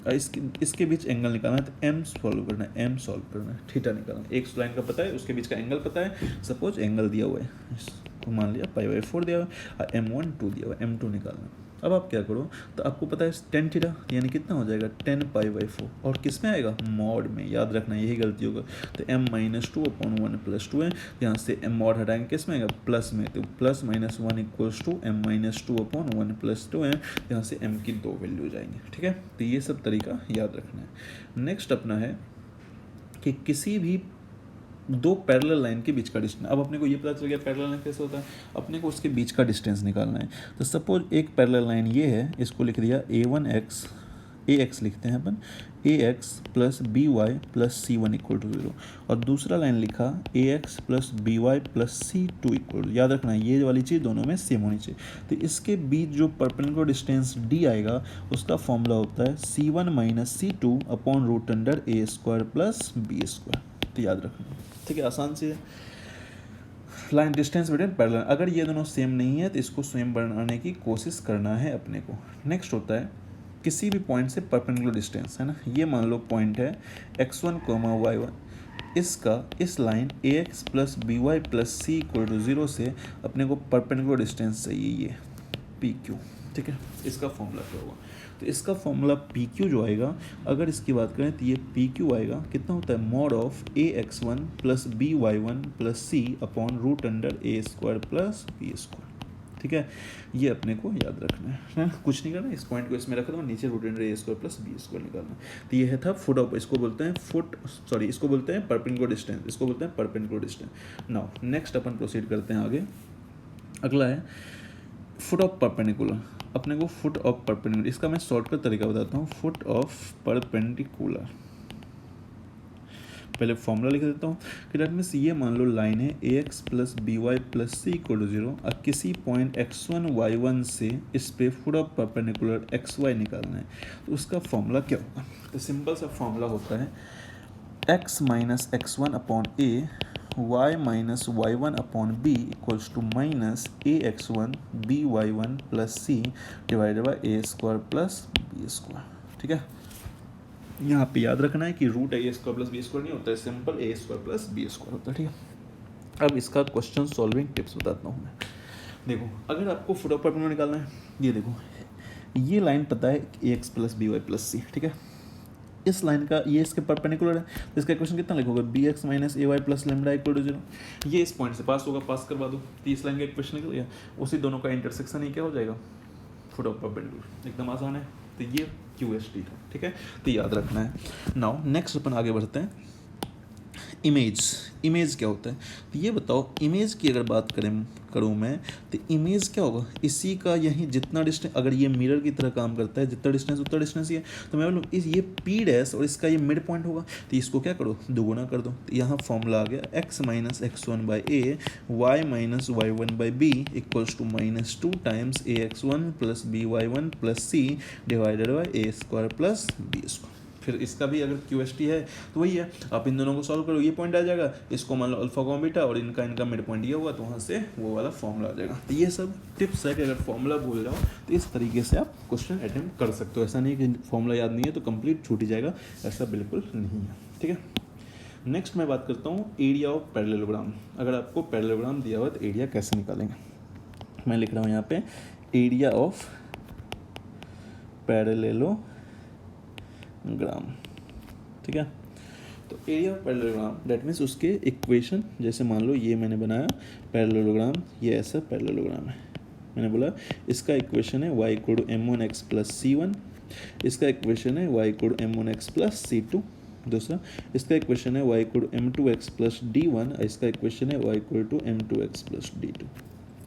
और इसके बीच एंगल निकालना है, तो m सॉल्व करना है, m सॉल्व करना है, थीटा निकालना है। एक लाइन का पता है, उसके बीच का एंगल पता है, सपोज एंगल दिया हुआ है, इसको मान लिया π/4 दिया हुआ है और m1 2 दिया हुआ है, m2 निकालना। अब आप क्या करो, तो आपको पता है tan थीटा यानी कितना हो जाएगा, 10 π/4, और किस में आएगा, मॉड में, याद रखना यही गलती होगा। तो m-2 अपॉन 1 प्लस 2 है, यहाँ से m मॉड हटाएंगे, किस में आएगा, प्लस में, तो plus minus 1 equals to m-2 upon 1 plus 2 है, यहाँ से m की 2 वैल्यू जाएंगे। ठीक है? तो ये सब तरीका याद रखना है। नेक्स्ट अपना है कि किसी भी दो पैरेलल लाइन के बीच का डिस्टेंस। अब अपने को ये पता चल गया पैरेलल लाइन कैसे होता है, अपने को उसके बीच का डिस्टेंस निकालना है। तो सपोज एक पैरेलल लाइन ये है, इसको लिख दिया a1x, ax लिखते हैं अपन, ax plus by plus c1 equal to 0, और दूसरा लाइन लिखा ax plus by plus c2 equal to, याद रखना ये वाली चीज़ दोनों में सेम होनी चाहिए। तो इसके बीच जो परपेंडिकुलर डिस्टेंस d आएगा उसका फॉर्मूला होता है c1 minus c2 upon root under a square plus b square. तो याद रखना, ठीक है, आसान सी है। लाइन डिस्टेंस बिटवीन पैरेलल, अगर ये दोनों सेम नहीं है तो इसको सेम बनाने की कोशिश करना है अपने को। नेक्स्ट होता है किसी भी पॉइंट से परपेंडिकुलर डिस्टेंस, है ना, ये मान लो पॉइंट है x1 y1, इसका इस line ax plus by plus c equal to 0 से अपने को परपेंडिकुलर डिस्टेंस चाहिए ये PQ, ठीक है। इसका फॉर्मूला क्या होगा, तो इसका फॉर्मूला PQ जो आएगा, अगर इसकी बात करें तो ये PQ आएगा, कितना होता है, mod of ax1 plus by1 plus c upon root under a square plus b square, ठीक है। ये अपने को याद रखना है, कुछ नहीं करना, इस पॉइंट को इसमें रख दो, नीचे root under a square plus b square निकालना। तो ये है था फुट ऑफ, इसको बोलते हैं इसको बोलते हैं परपेंडिकुलर डिस्टेंस, इसको बोलते हैं परपेंडिकुलर डिस्टेंस। नाउ नेक्स्ट अपन प्रोसीड करते हैं आगे। अगला है फुट ऑफ परपेंडिकुलर। अपने को फुट ऑफ परपेंडिकुलर, इसका मैं शॉर्टकट तरीका बताता हूँ। फुट ऑफ परपेंडिकुलर, पहले फॉर्मूला लिख देता हूँ कि डेट मीन्स ये मान लो लाइन है ax plus by plus c equal to 0, और किसी पॉइंट x1 y1 से इस पे फुट ऑफ परपेंडिकुलर xy निकालना है। तो उसका फॉर्मूला क्या होगा, तो सिंपल सा फॉर्मूला होता है x minus x1 upon a, y minus y1 upon b equals to minus ax1 by1 plus c divided by a square plus b square, ठीक है। यहाँ पे याद रखना है कि root A square plus B square नहीं होता है, simple A square plus B square होता है, ठीक है। अब इसका क्वेश्चन सॉल्विंग टिप्स बताता हूँ मैं। देखो, अगर आपको फुट ऑफ परपेंडिकुलर निकालना है, ये देखो ये लाइन पता है a x plus B Y plus c, ठीक है। इस लाइन का ये इसके परपेंडिकुलर है, तो इसका इक्वेशन कितना लिखोगे, B X minus A Y plus lambda equal to 0। ये इस पॉइंट से पास होगा, पास करवा दो, तो इस लाइन का इक्वेशन निकल गया। उसी दोनों का इंटरसेक्शन ही क्या हो जाएगा, फुट ऑफ परपेंडिकुलर, एकदम आसान है। तो ये QST था, ठीक है, तो याद रखना है। नाउ नेक्स्ट अपन आगे बढ़ते हैं। इमेज क्या होता है, तो ये बताओ, इमेज की अगर बात करूँ मैं, तो इमेज क्या होगा, इसी का यही जितना डिस्टेंस, अगर ये मिरर की तरह काम करता है, जितना डिस्टेंस उतना डिस्टेंस ही है, तो मैं बोलूँ ये P डैश और इसका ये मिड पॉइंट होगा, तो इसको क्या करो, दोगुना कर दो। तो यहाँ फॉर्मूला आ गया x minus x1 by A, y minus y1 by B equals to minus 2 times ax1 plus by1 plus c divided by a square plus b square. फिर इसका भी अगर QST है तो वही है, आप इन दोनों को सॉल्व करो, ये पॉइंट आ जाएगा, इसको मान लो अल्फा कॉमा बीटा और इनका मिड पॉइंट ये होगा, तो वहाँ से वो वाला फॉर्मूला आ जाएगा। तो ये सब टिप्स है कि अगर फॉर्मूला भूल जाओ तो इस तरीके से आप क्वेश्चन अटेम्प्ट कर सकते हो। ऐसा नहीं कि फॉर्मूला याद नहीं है तो कंप्लीट छूट ही जाएगा, ऐसा बिल्कुल नहीं है, ठीक है। नेक्स्ट मैं बात करता हूँ एरिया ऑफ पैरेललोग्राम। अगर आपको पैरेललोग्राम दिया हुआ तो एरिया कैसे निकालेंगे, मैं लिख रहा हूँ यहाँ पे एरिया ऑफ पैरेललोग्राम, ठीक है। तो area of parallelogram that means उसके इक्वेशन, जैसे मान लो ये मैंने बनाया पैरेललोग्राम, ये ऐसा पैरेललोग्राम है, मैंने बोला इसका इक्वेशन है y equal to m1x plus c1, इसका इक्वेशन है y equal to m1x plus c2, दूसरा इसका इक्वेशन है y equal to m2x plus d1, इसका इक्वेशन है y equal to m2x plus d2,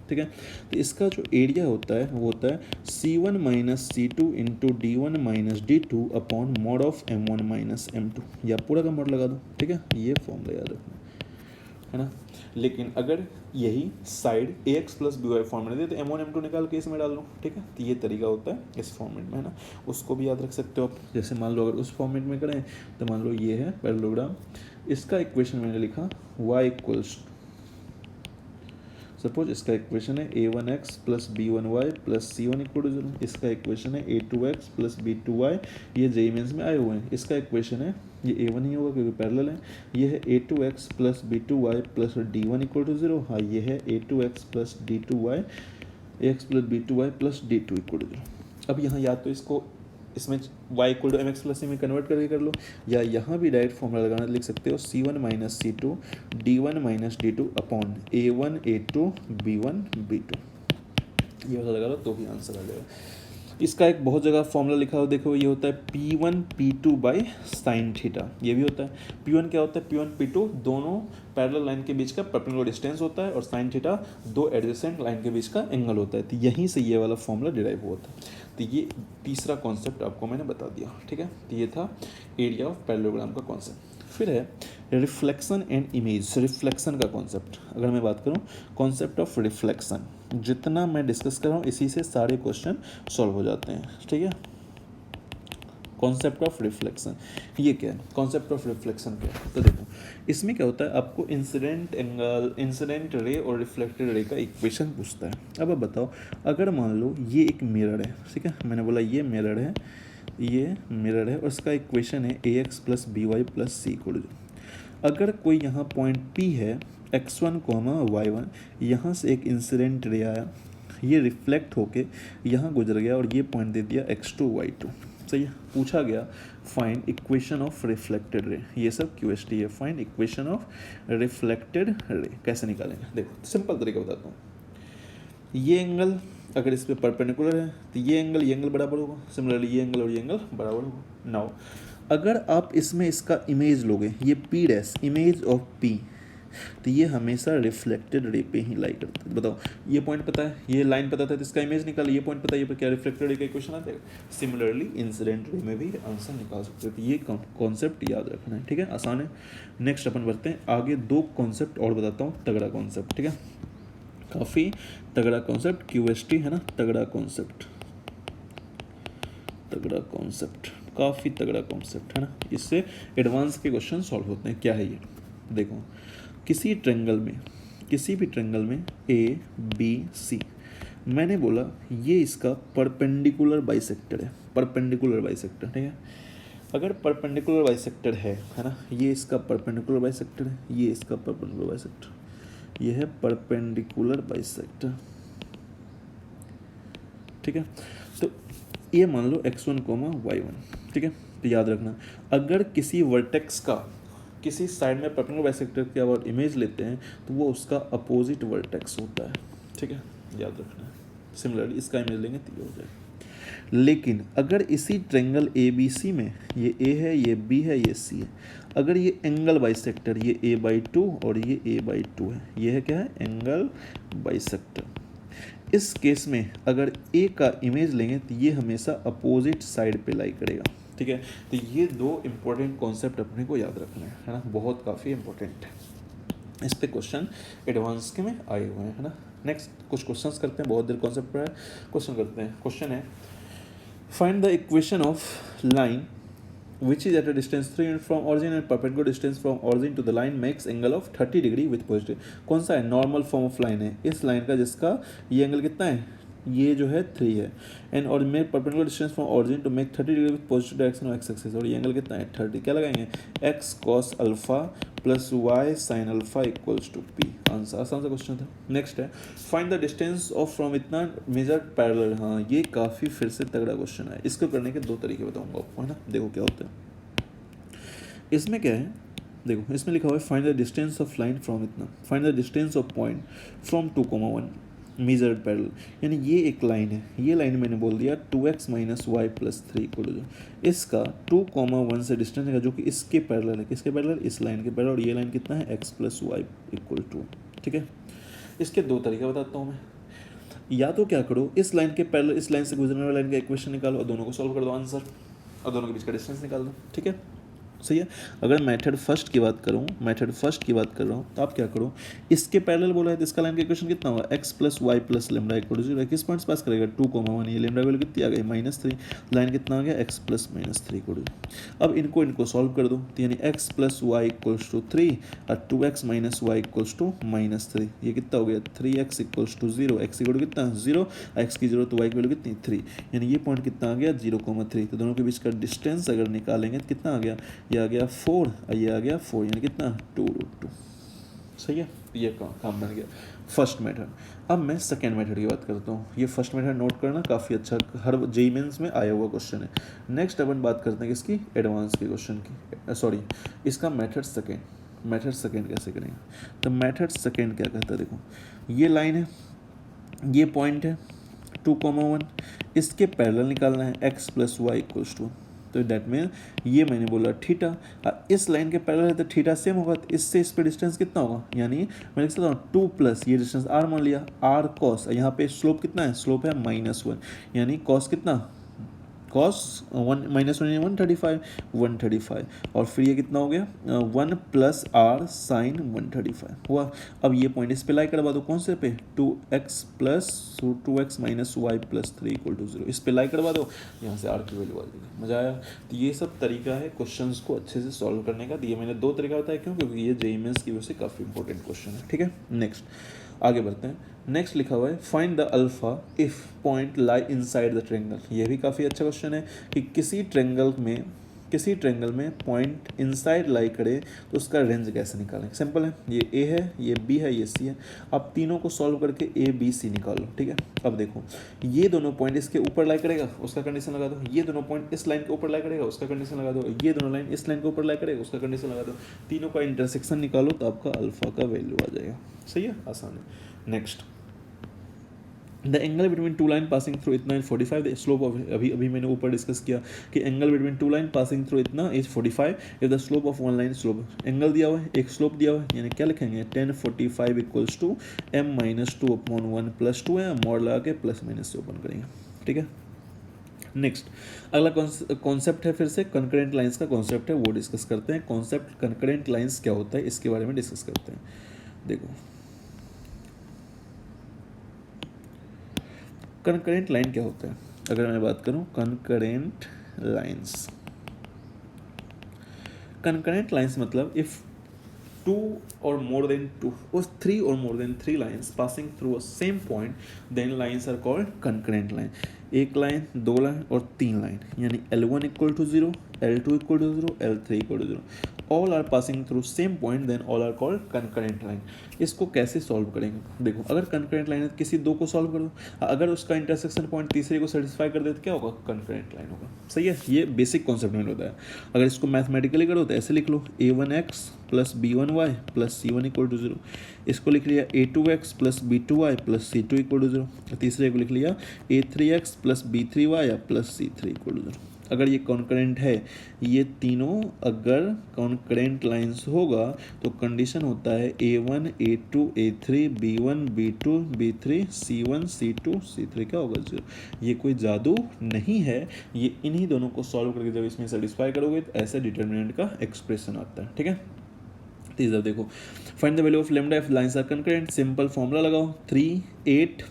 ठीक है। तो इसका जो एरिया होता है वो होता है C1 minus C2 into D1 minus D2 upon mod of M1 minus M2, या पूरा का मॉड लगा दो, ठीक है। ये फॉर्मूला याद रखना है ना। लेकिन अगर यही side AX plus BY format दे तो M1 M2 निकाल के इसमें डाल लो, ठीक है। तो ये तरीका होता है इस फॉर्मेट में, है ना, उसको भी याद रख सकते हो आप। जैसे मान लो अगर उस फॉर्मेट में करें तो मान लो ये है पैरेललोग्राम, इसका इक्वेशन मैंने लिखा y इक्वल्स, सपोज इसका इक्वेशन है a1x plus b1y plus c1 equal to 0, इसका इक्वेशन है a2x प्लस b2y, ये जेईई मेंस में आए हुए हैं। इसका इक्वेशन है ये a1 ही होगा क्योंकि पैरेलल है, ये है a2x plus b2y plus d1 equal to 0, हाँ ये है a2x plus d2y, ax plus b2y plus d2 equal to 0। अब यहाँ या तो इसको इसमें y equal to m x plus c में कन्वर्ट करके कर लो, या यहाँ भी डायरेक्ट फॉर्मूला लगाना लिख सकते हो C1 minus C2 D1 minus D2 upon A1 A2 B1 B2, ये वाला लगा लो तो भी आंसर आ जाएगा। इसका एक बहुत जगह फॉर्मूला लिखा हो, देखो ये होता है P1 P2 by sine theta, ये भी होता है। P1 क्या होता है, P1 P2 दोनों पैरेलल लाइन के बीच का परपेंडिकुलर डिस्टेंस होता है, और साइन थीटा दो एडजेसेंट लाइन के बीच का एंगल होता है। तो यहीं से ये वाला फॉर्मूला डिराइव हुआ था। तो ये तीसरा कॉन्सेप्ट आपको मैंने बता दिया, ठीक है। तो ये था एरिया ऑफ पैरेललोग्राम का कॉन्सेप्ट। फिर है रिफ्लेक्शन एंड इमेज, रिफ्लेक्शन का कॉन्सेप्ट। अगर मैं बात करूँ कॉन्सेप्ट ऑफ रिफ्लेक्शन, जितना मैं डिस्कस कर रहा हूँ इसी से सारे क्वेश्चन सॉल्व हो जाते हैं, ठीक है। कॉन्सेप्ट ऑफ रिफ्लेक्शन ये क्या है, कॉन्सेप्ट ऑफ रिफ्लेक्शन क्या है, तो देखो इसमें क्या होता है, आपको इंसिडेंट एंगल, इंसिडेंट रे और रिफ्लेक्टेड रे का इक्वेशन पूछता है। अब आप बताओ, अगर मान लो ये एक मिरर है, ठीक है, मैंने बोला ये मिरर है, ये मिरर है, और इसका इक्वेशन है ax plus B Y plus सी इक्वल। अगर कोई यहाँ पॉइंट P है x1 y1, यहाँ से एक इंसिडेंट रे आया, ये रिफ्लेक्ट होके यहाँ गुजर गया और ये पॉइंट दे दिया x2 y2, सही है। पूछा गया find equation of reflected ray, ये सब QST है। Find equation of reflected ray कैसे निकालेंगे, देखो सिंपल तरीका बताता हूँ। ये एंगल अगर इस पर परपेंडिकुलर है तो ये एंगल बराबर होगा, सिमिलरली ये एंगल और ये एंगल बराबर होगा। नाउ अगर आप इसमें इसका इमेज लोगे, ये P dash image of P, तो ये हमेशा रिफ्लेक्टेड रे पे ही लाई करता है। बताओ ये पॉइंट पता है, ये लाइन पता था, तो इसका इमेज निकाल, ये पॉइंट पता है, ये पर क्या रिफ्लेक्टेड रे का इक्वेशन आता है। सिमिलरली इंसिडेंट रे में भी आंसर निकाल सकते हो। तो ये कॉन्सेप्ट याद रखना है, ठीक है, आसान है। नेक्स्ट अपन बढ़ते हैं आगे, दो कॉन्सेप्ट और बताता हूँ, तगड़ा कॉन्सेप्ट, ठीक है, काफ़ी तगड़ा कॉन्सेप्ट, QST है ना, तगड़ा कॉन्सेप्ट, तगड़ा कॉन्सेप्ट, काफ़ी तगड़ा कॉन्सेप्ट है ना, इससे एडवांस के क्वेश्चन सॉल्व होते हैं। क्या है ये, देखो किसी ट्रेंगल में, किसी भी ट्रेंगल में ABC, मैंने बोला ये इसका परपेंडिकुलर बाइसेक्टर है, परपेंडिकुलर बाइसेक्टर, ठीक है। अगर परपेंडिकुलर बाइसेक्टर है ना, ये इसका परपेंडिकुलर बाइसेक्टर है, ये इसका परपेंडिकुलर बाइसेक्टर, ये है परपेंडिकुलर बाइसेक्टर, ठीक है। तो ये मान लो x1 y1, ठीक है। तो याद रखना, अगर किसी वर्टेक्स का किसी साइड में परपेंडिकुलर बाइसेक्टर की अगर इमेज लेते हैं तो वो उसका अपोजिट वर्टेक्स होता है, ठीक है, याद रखना है। सिमिलरली इसका इमेज लेंगे तो ये हो जाएगा। लेकिन अगर इसी ट्रेंगल ABC में ये A है, ये B है, ये C है, अगर ये एंगल बाइसेक्टर, ये A/2 और ये A/2 है, ये है क्या है, एंगल बाइसेक्टर। इस केस में अगर A का इमेज लेंगे तो ये हमेशा अपोजिट साइड पे लाई करेगा, ठीक है। तो ये दो इंपॉर्टेंट कॉन्सेप्ट अपने को याद रखना है ना, बहुत काफ़ी इंपॉर्टेंट है। इस पे क्वेश्चन एडवांस के में आए हुए हैं, है ना। नेक्स्ट कुछ क्वेश्चंस करते हैं, बहुत देर कॉन्सेप्ट पर है, क्वेश्चन करते हैं। क्वेश्चन है find the equation of line which is at a distance 3 unit from origin and perpendicular distance from origin to the line makes angle of 30 degree with positive। कौन सा है, नॉर्मल फॉर्म ऑफ लाइन है, इस लाइन का जिसका ये एंगल कितना है, ये जो है 3 है, एंड और make perpendicular distance from origin to make 30 degree with positive direction of X axis, और ये एंगल कितना है 30। क्या लगाएंगे, x cos alpha plus y sin alpha equals to p। Answer, आसान सा क्वेश्चन था। नेक्स्ट है find the distance of from इतना मेजर्ड पैरेलल। हाँ ये काफ़ी फिर से तगड़ा क्वेश्चन है, इसको करने के दो तरीके बताऊंगा आपको, है ना। देखो क्या होता है इसमें, क्या है, देखो इसमें लिखा हुआ है find the distance of line from इतना, find the distance of point from 2,1 measured parallel, यानी ये एक लाइन है, ये लाइन मैंने बोल दिया 2x minus Y plus 3 equal to, इसका 2,1 से डिस्टेंस है जो कि इसके पैरेलल है, किसके पैरेलल, इस लाइन के पैरेलल, और ये लाइन कितना है x plus Y equal to, ठीक है। इसके दो तरीके बताता हूँ मैं, या तो क्या करो, इस लाइन के पैरेलल इस लाइन से गुजरने वाली लाइन का इक्वेशन निकालो और दोनों को सॉल्व कर दो आंसर, और दोनों के बीच का डिस्टेंस निकाल दो, ठीक है, सही है। अगर मेथड फर्स्ट की बात करूँ, मेथड फर्स्ट की बात कर रहा हूँ, तो आप क्या करो, इसके पैरेलल बोला है तो इसका लाइन का इक्वेशन कितना होगा, x plus Y plus lambda equal to 0, किस पॉइंट्स पास करेगा 2,1, ये लेमडा वैल्यू कितनी आ गई -3, लाइन कितना आ गया x प्लस -3 इक्वल टू। अब इनको सॉल्व कर दो, तो यानी x plus Y equals to 3 और 2x minus Y equals to -3, ये कितना हो गया 3x equals to 0, x equal to कितना 0, x की 0 तो y की वैल्यू कितनी 3, यानी ये पॉइंट कितना आ गया 0,3। तो दोनों के बीच का डिस्टेंस अगर निकालेंगे तो कितना आ गया, ये आ गया 4, ये आ गया 4, यानी कितना 2√2, सही है। ये काम बन गया फर्स्ट मेथड। अब मैं सेकेंड मेथड की बात करता हूँ, ये फर्स्ट मेथड नोट करना, काफ़ी अच्छा, हर जेईई मेंस में आया हुआ क्वेश्चन है। नेक्स्ट अपन बात करते हैं किसकी, एडवांस के क्वेश्चन की, सॉरी इसका मेथड सेकेंड, मेथड सेकेंड कैसे करेंगे, तो मेथड सेकेंड क्या कहता है, देखो ये लाइन है, ये पॉइंट है 2,1, इसके पैरेलल निकालना है X plus Y equals to, तो दैट मीन ये मैंने बोला थीटा, इस लाइन के पैरेलल है तो थीटा सेम होगा, तो इससे इस पे डिस्टेंस कितना होगा, यानी मैं लिख सकता हूँ 2 प्लस ये डिस्टेंस r मान लिया, r कॉस, यहाँ पे स्लोप कितना है, स्लोप है -1, यानी कॉस कितना, कॉस 1 -1 135, 135, और फिर ये कितना हो गया 1 प्लस आर साइन 135 हुआ। अब ये पॉइंट इस पे लाई करवा दो, कौन से पे, 2x plus 2x minus Y plus 3 equal to 0, इस पे लाई करवा दो, यहाँ से आर की वैल्यू आ जाएगी। मजा आया। तो ये सब तरीका है क्वेश्चंस को अच्छे से सॉल्व करने का। ये मैंने 2 तरीका बताया, क्यों, क्योंकि ये जेईई मेंस की वजह से काफ़ी इंपॉर्टेंट क्वेश्चन है। ठीक है, नेक्स्ट आगे बढ़ते हैं। नेक्स्ट लिखा हुआ है find the alpha if point lie inside the triangle. ये भी काफ़ी अच्छा क्वेश्चन है कि किसी ट्रेंगल में पॉइंट इनसाइड लाई करे तो उसका रेंज कैसे निकालें। सिंपल है, ये ए है, ये बी है, ये सी है। आप तीनों को सॉल्व करके ए बी सी निकालो। ठीक है, अब देखो ये दोनों पॉइंट इसके ऊपर लाई करेगा, उसका कंडीशन लगा दो। ये दोनों पॉइंट इस लाइन के ऊपर लाई करेगा, उसका कंडीशन लगा दो। ये दोनों लाइन इस लाइन के ऊपर लाई करेगा, उसका कंडीशन लगा दो। तीनों का इंटरसेक्शन निकालो तो आपका अल्फा का वैल्यू आ जाएगा। सही है, आसान है। Next, the angle between two line passing through इतना इज 45, द स्लोप ऑफ, अभी मैंने ऊपर डिस्कस किया कि angle between two line passing through इतना is 45 if the slope of one line, slope angle दिया हुआ है, एक स्लोप दिया हुआ है, यानी क्या लिखेंगे 1045 equals to m minus 2 upon 1 plus 2 है, मोड लगा के प्लस माइनस से ओपन करेंगे। ठीक है, नेक्स्ट अगला कॉन्सेप्ट है, फिर से कंकरेंट लाइंस का कॉन्सेप्ट है, वो डिस्कस करते हैं। कॉन्सेप्ट कंकरेंट लाइंस क्या होता है इसके बारे में डिस्कस करते हैं। देखो कंकरेंट लाइन क्या होता है, अगर मैं बात करूं कंकरेंट लाइंस मतलब if 2 or more than 2 or 3 or more than 3 lines passing through a same point, then lines are called concurrent line। एक लाइन, दो लाइन और तीन लाइन, यानी L1 equal to 0, L2 equal to 0, L3 equal to 0, all are passing through same point, then all are called concurrent line. इसको कैसे सॉल्व करेंगे, देखो अगर कंकरेंट लाइन है तो किसी दो को सॉल्व कर दो, अगर उसका इंटरसेक्शन पॉइंट तीसरे को सेटिस्फाई कर दे तो क्या होगा, कंकरेंट लाइन होगा। सही है, ये बेसिक कॉन्सेप्ट में होता है। अगर इसको मैथमेटिकली करो तो ऐसे लिख लो a1x plus b1y plus c1 equal to 0, इसको लिख लिया a2x plus b2y plus c2 equal to 0, तीसरे को लिख लिया a3x plus b3y plus c3 equal to 0। अगर ये कॉन्करेंट है, ये तीनों अगर कॉन्करेंट लाइंस होगा तो कंडीशन होता है a1 a2 a3 b1 b2 b3 c1 c2 c3 क्या होगा 0। ये कोई जादू नहीं है, ये इन्हीं दोनों को सॉल्व करके जब इसमें सेटिस्फाई करोगे तो ऐसे डिटर्मिनेंट का एक्सप्रेशन आता है। ठीक है, तीसरा देखो find the value of lambda if lines are concurrent. Simple formula लगाओ 3 8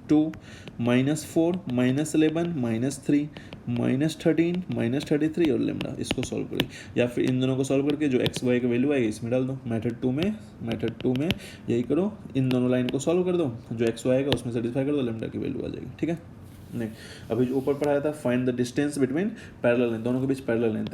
2 -4 -11 -3 -13 -33 और लेमडा, इसको सॉल्व करें, या फिर इन दोनों को सॉल्व करके जो एक्स वाई का वैल्यू आएगी इसमें डाल दो। मेथड टू में यही करो, इन दोनों लाइन को सॉल्व कर दो, जो एक्स वाई आएगा उसमें सेटिस्फाई कर दो, लेमडा की वैल्यू आ जाएगी। ठीक है, नहीं अभी जो ऊपर पढ़ाया था find the distance between parallel line, दोनों के बीच पैरेलल लाइन।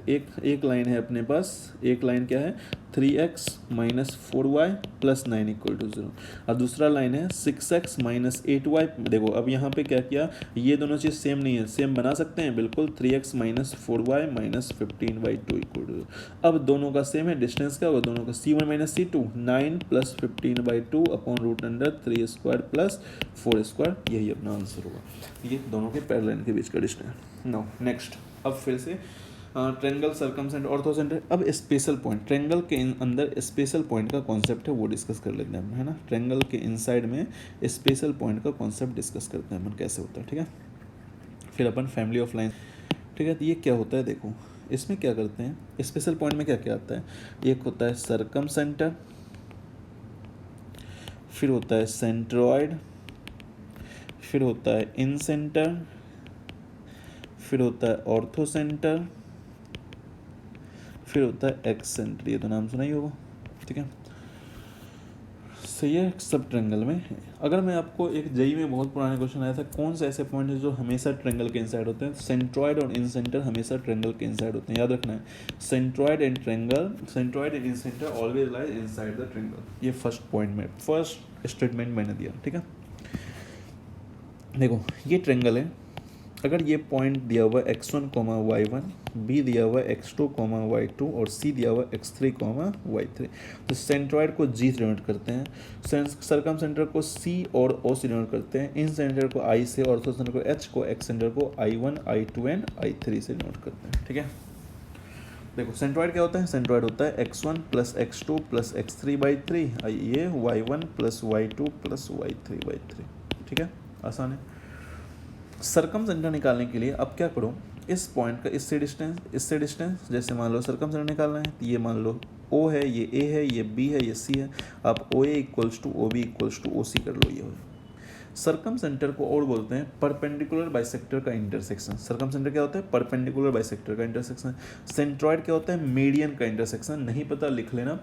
एक लाइन है अपने पास, एक लाइन क्या है 3x minus 4y plus 9 equal to 0, और दूसरा लाइन है 6x माइनस 8y। देखो अब यहाँ पे क्या किया, ये दोनों चीज़ सेम नहीं है, सेम बना सकते हैं बिल्कुल, 3x minus 4y minus 15/2 equal to 0। अब दोनों का सेम है, डिस्टेंस क्या होगा दोनों का, c1 minus c2 9 plus 15/2 upon root under 3 square plus 4 square, यही अपना आंसर होगा। ये दोनों के पैरेलल के बीच का डिस्टेंस। नो नेक्स्ट, अब फिर से ट्रेंगल सर्कमसेंट ऑर्थोसेंटर। अब स्पेशल पॉइंट, ट्रेंगल के अंदर स्पेशल पॉइंट का कॉन्सेप्ट है वो डिस्कस कर लेते हैं, है ना। ट्रेंगल के इनसाइड में स्पेशल पॉइंट का कॉन्सेप्ट डिस्कस करते हैं अपन कैसे होता है। ठीक है, फिर अपन फैमिली ऑफ लाइन। ठीक है, तो ये क्या होता है, देखो इसमें क्या करते हैं, स्पेशल पॉइंट में क्या क्या आता है, एक होता है सर्कमसेंटर, फिर होता है सेंट्रॉइड, फिर होता है इन सेंटर, फिर होता है ऑर्थो सेंटर, फिर होता है एक्स सेंटर। ये तो नाम सुना ही होगा। ठीक है, सही है। सब ट्रेंगल में, अगर मैं आपको एक जेईई में बहुत पुराने क्वेश्चन आया था, कौन से ऐसे पॉइंट है जो हमेशा ट्रेंगल के इनसाइड होते हैं, सेंट्रॉइड और इन सेंटर हमेशा ट्रेंगल के इनसाइड होते हैं, याद रखना है। Centroid and in centre always lies inside the triangle. ये फर्स्ट पॉइंट में, फर्स्ट स्टेटमेंट मैंने दिया। ठीक है, देखो ये ट्रेंगल है, अगर ये पॉइंट दिया हुआ है x1 कॉमा y1, बी दिया हुआ है x2 कॉमा y2 और सी दिया हुआ है x3 कॉमा y3, तो सेंट्रॉइड को G से डिनोट करते हैं, सरकम सेंटर को C और O से डिनोट करते हैं, इन सेंटर को I से, ऑर्थो सेंटर को H को, एक्स सेंटर को I1 I2 एंड I3 से डिनोट करते हैं। ठीक है, देखो सेंट्रॉइड क्या होता है, सेंट्रॉइड होता है x1 plus x2 plus x3/3, ये y1 plus y2 plus y3/3। ठीक है, आसान है। सरकम सेंटर निकालने के लिए अब क्या करो, इस पॉइंट का इससे डिस्टेंस, जैसे मान लो सरकम सेंटर निकालना है तो ये मान लो O है, ये A है, ये B है, ये C है, आप OA equals to OB equals to OC कर लो। ये हो सरकम सेंटर को और बोलते हैं परपेंडिकुलर बाइसेक्टर का इंटरसेक्शन। सरकम सेंटर क्या होता है, परपेंडिकुलर बाइसेक्टर का इंटरसेक्शन। सेंट्रॉइड क्या होता है, मीडियन का इंटरसेक्शन, नहीं पता लिख लेना।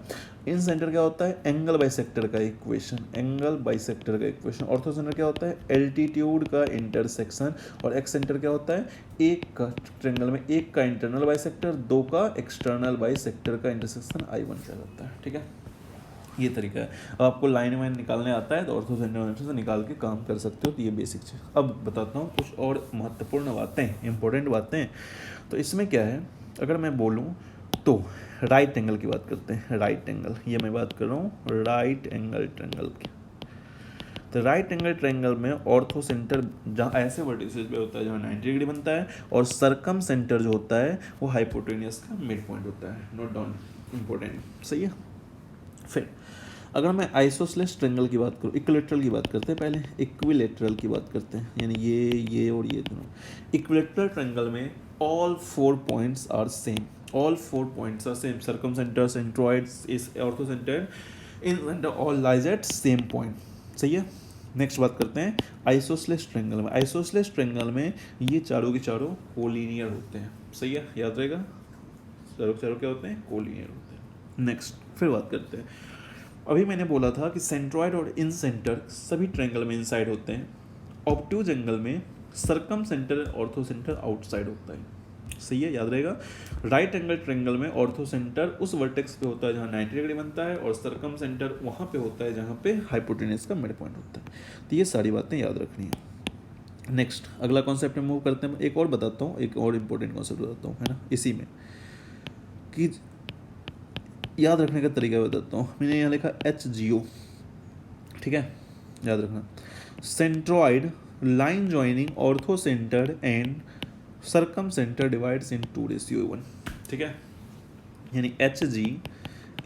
इन सेंटर क्या होता है, एंगल बाइसेक्टर का इक्वेशन, एंगल बाइसेक्टर का इक्वेशन। ऑर्थो सेंटर क्या होता है, एल्टीट्यूड का इंटरसेक्शन। और एक्स सेंटर क्या होता है, एक का ट्रेंगल में एक का इंटरनल बाइसेक्टर, दो का एक्सटर्नल बाइसेक्टर का इंटरसेक्शन I1 क्या होता है। ठीक है, ये तरीका है। अब आपको लाइन वाइन निकालने आता है तो ऑर्थो सेंटर से निकाल के काम कर सकते हो, तो ये बेसिक चीज़। अब बताता हूँ कुछ और महत्वपूर्ण बातें, इंपॉर्टेंट बातें। तो इसमें क्या है, अगर मैं बोलूँ तो राइट एंगल की बात करते हैं। राइट एंगल, ये मैं बात कर रहा हूँ राइट एंगल ट्रायंगल की। तो राइट एंगल ट्रायंगल में ऑर्थो सेंटर जहाँ ऐसे वर्टिसेस पे होता है जहाँ 90 डिग्री बनता है, और सरकम सेंटर जो होता है वो हाइपोटेनियस का मिड पॉइंट होता है। नोट डाउन, इंपॉर्टेंट, सही है। फिर अगर मैं आइसोसेलेस ट्रायंगल की बात करूँ, इक्विलेटरल की बात करते हैं, पहले इक्विलेटरल की बात करते हैं, यानी ये और ये दोनों। इक्विलेटरल ट्रायंगल में all 4 points are same, all 4 points are same. Circumcentre, centroids, इस orthocentre, incentre all lies at same point. सही है। नेक्स्ट बात करते हैं आइसोसेलेस ट्रायंगल में। आइसोसेलेस ट्रायंगल में ये चारों के चारों कोलिनियर होते हैं। सही है, याद रहेगा, चारों के चारों क्या होते हैं, कोलिनियर होते हैं। नेक्स्ट फिर बात करते हैं, अभी मैंने बोला था कि सेंट्रॉइड और इन सेंटर सभी ट्रायंगल में इनसाइड होते हैं। ऑब्ट्यूज एंगल में सरकम सेंटर, ऑर्थो सेंटर आउटसाइड होता है। सही है, याद रहेगा। राइट एंगल ट्रायंगल में ऑर्थो सेंटर उस वर्टेक्स पे होता है जहाँ 90 डिग्री बनता है, और सरकम सेंटर वहाँ पे होता है जहाँ पे हाइपोटेनस का मिड पॉइंट होता है। तो ये सारी बातें याद रखनी है। नेक्स्ट अगला कॉन्सेप्ट में मूव करते हैं। एक और बताता हूँ, एक और इम्पोर्टेंट कॉन्सेप्ट बताता हूँ, है ना, इसी में कि याद रखने का तरीका बताता हूँ। मैंने यहाँ लिखा HGO, ठीक है, याद रखना। Centroid line joining orthocentre and circumcentre divides in 2:1। ठीक है, यानी HG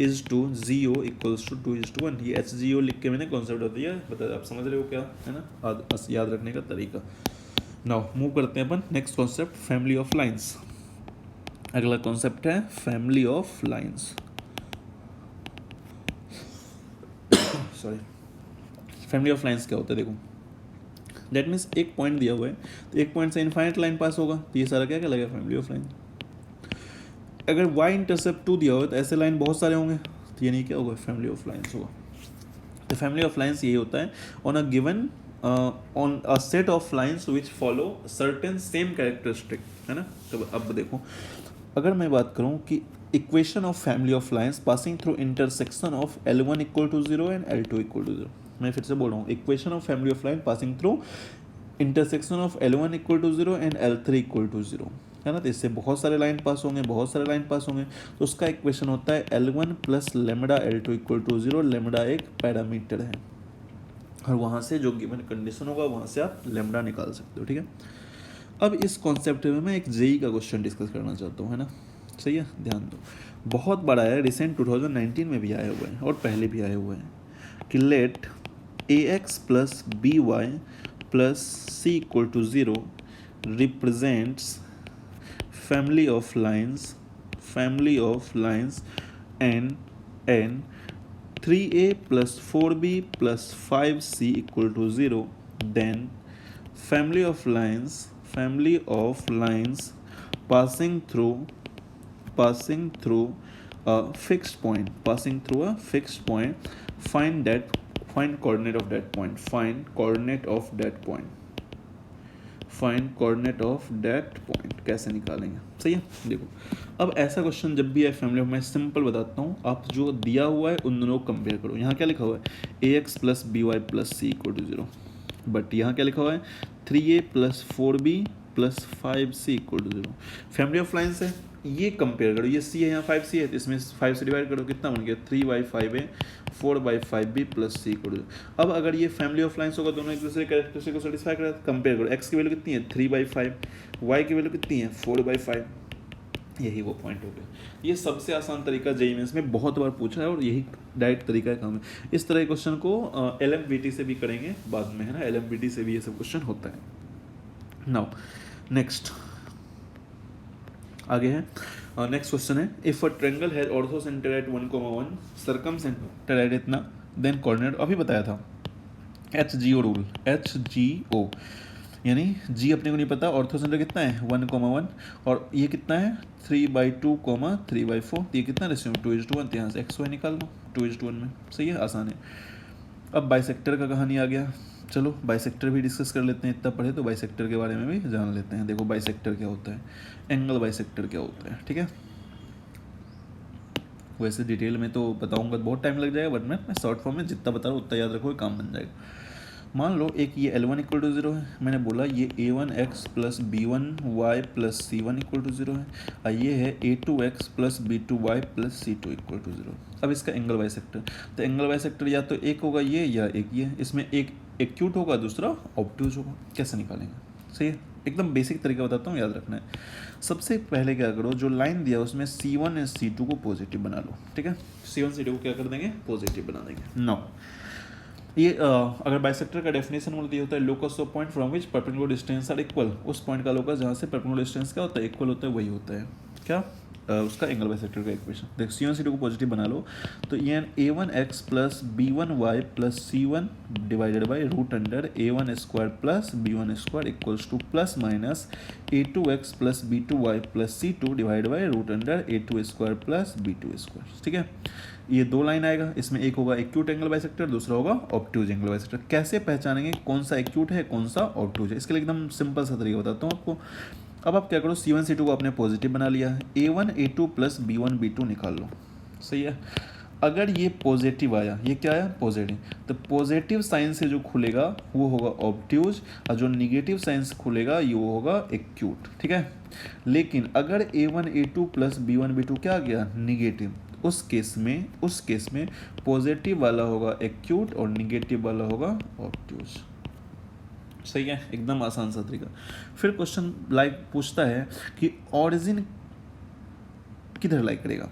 is to GO equals to 2:1। ये HGO लिख के मैंने कॉन्सेप्ट बता दिया, बता आप समझ रहे हो क्या, है ना, याद रखने का तरीका। नाउ मूव करते हैं अपन next concept, family of lines. अगला कॉन्सेप्ट है family of lines. Sorry, family of lines क्या होता है, देखो दैट मीन्स एक पॉइंट दिया हुआ है, तो एक पॉइंट से इनफाइनाइट लाइन पास होगा, तो ये सारा क्या क्या लगेगा, फैमिली ऑफ लाइन। अगर y इंटरसेप्ट 2 दिया हुआ है तो ऐसे लाइन बहुत सारे होंगे, तो ये नहीं क्या होगा, फैमिली ऑफ लाइंस होगा। तो फैमिली ऑफ लाइंस यही होता है, on a given on a set of lines which follow certain same characteristic, है ना। तो अब देखो, अगर मैं बात करूँ कि equation of family of lines passing through intersection of L1 equal to 0 and L2 equal to 0। मैं फिर से बोल रहा हूँ, equation of family of line passing through intersection of L1 equal to 0 and L3 equal to 0, है ना। तो इससे बहुत सारे लाइन पास होंगे, बहुत सारे लाइन पास होंगे, तो उसका इक्वेशन होता है L1 plus lambda L2 equal to 0। Lambda एक पैरामीटर है, और वहाँ से जो गिवन कंडीशन होगा वहाँ से आप लेमडा निकाल सकते हो। ठीक है, अब इस कॉन्सेप्ट में मैं एक जेई का क्वेश्चन डिस्कस करना चाहता हूँ, है ना। सही है, ध्यान दो, बहुत बड़ा है, रिसेंट 2019 में भी आए हुए हैं और पहले भी आए हुए हैं, कि let AX plus BY plus C equal to 0 represents family of lines and 3A plus 4B plus 5C equal to 0, then family of lines passing through a fixed point, find coordinate of that point, कैसे निकालेंगे। सही है, देखो अब ऐसा क्वेश्चन जब भी है फैमिली ऑफ, मैं सिंपल बताता हूँ, आप जो दिया हुआ है उन दोनों को कंपेयर करो। यहाँ क्या लिखा हुआ है, AX plus BY plus C equal to 0, but यहाँ क्या लिखा हुआ है, 3A plus 4B plus 5c equal to 0। Family of lines है, ये कंपेयर करो, ये c है यहाँ 5c है, तो इसमें 5 से डिवाइड करो, कितना बन गया 3/5a 4/5b plus c equal to. अब अगर ये फैमिली ऑफ लाइन्स होगा, दोनों एक दूसरे कैरेक्टरिस्टिक को सेटिस्फाई करें, कंपेयर करो, x की वैल्यू कितनी है 3/5, y की वैल्यू कितनी है 4/5, यही वो पॉइंट हो गया। ये सबसे आसान तरीका जेईई मेंस में बहुत बार पूछा है और यही डायरेक्ट तरीका है काम है। इस तरह के क्वेश्चन को LMVT से भी करेंगे बाद में, है ना, LMVT से भी ये सब क्वेश्चन होता है। नाउ नेक्स्ट आगे है, नेक्स्ट क्वेश्चन है, if a triangle has ortho centre at 1,1, circum centre at इतना, देन कोऑर्डिनेट, अभी बताया था HGO रूल, HGO यानी जी अपने को नहीं पता, ऑर्थो सेंटर कितना है 1,1 और ये कितना है 3/2, 3/4, ये कितना रेशियो 2:1, यहाँ से XY निकाल लो 2:1 में, सही है, आसान है। अब बाइसेक्टर का कहानी आ गया, चलो बाइसेक्टर भी डिस्कस कर लेते हैं, इतना पढ़े तो बाइसेक्टर के बारे में भी जान लेते हैं। देखो बाइसेक्टर क्या होता है, एंगल बाइसेक्टर क्या होता है, ठीक है। वैसे डिटेल में तो बताऊंगा तो बहुत टाइम लग जाएगा, बट मैं शॉर्ट फॉर्म में जितना बता रहा हूँ उतना याद रखो, काम बन जाएगा। मान लो एक ये L1 इक्वल टू 0 है, मैंने बोला ये A1x plus B1y plus C1 equal to 0 है, और ये है A2x plus B2y plus C2 equal to 0। अब इसका एंगल बाइसेक्टर, तो एंगल बाइसेक्टर या तो एक होगा ये या एक ये, इसमें एक एक्यूट होगा दूसरा ऑब्ट्यूज होगा, कैसे निकालेंगे, सही है, एकदम बेसिक तरीका बताता हूँ, याद रखना है। सबसे पहले क्या करो, जो लाइन दिया उसमें C1 और C2 को पॉजिटिव बना लो, ठीक है, C1 C2 को क्या कर देंगे पॉजिटिव बना देंगे। नो ये अगर बाइसेक्टर का डेफिनेशन बोल दिया होता है locus of point from which perpendicular distance are equal, उस पॉइंट का लोकस जहाँ से परपेंडिकुलर डिस्टेंस क्या होता है इक्वल होता है, वही होता है क्या उसका एंगल बाइसेक्टर का इक्वेशन। देख C1 C2 को पॉजिटिव बना लो, तो ये A1x plus B1y plus C1 divided by root under A1 square plus B1 square equals to plus minus A2x plus B2y plus C2 divide by root under A2 square plus B2 square, ठीक है। ये दो लाइन आएगा, इसमें एक होगा एक्यूट एंगल बाइसेक्टर, दूसरा होगा ऑब्ट्यूज एंगल बाइसेक्टर। कैसे पहचानेंगे कौन सा एक्यूट है कौन सा ऑब्ट्यूज है, इसके लिए एकदम सिंपल सा तरीका बताता हूँ आपको। अब आप क्या करो, C1 C2 को आपने पॉजिटिव बना लिया है, A1 A2 plus B1 B2 निकाल लो, सही है। अगर ये पॉजिटिव आया, ये क्या आया पॉजिटिव, तो पॉजिटिव साइन से जो खुलेगा वो होगा ऑब्ट्यूज, और जो निगेटिव साइन से खुलेगा ये वो होगा एक्यूट, ठीक है। लेकिन अगर A1 A2 plus B1 B2 क्या आ गया निगेटिव, उस केस में पॉजिटिव वाला होगा एक्यूट और निगेटिव वाला होगा ऑब्ट्यूज, सही है, एकदम आसान सा तरीका। फिर क्वेश्चन लाइक पूछता है कि ऑरिजिन किधर लाइक करेगा,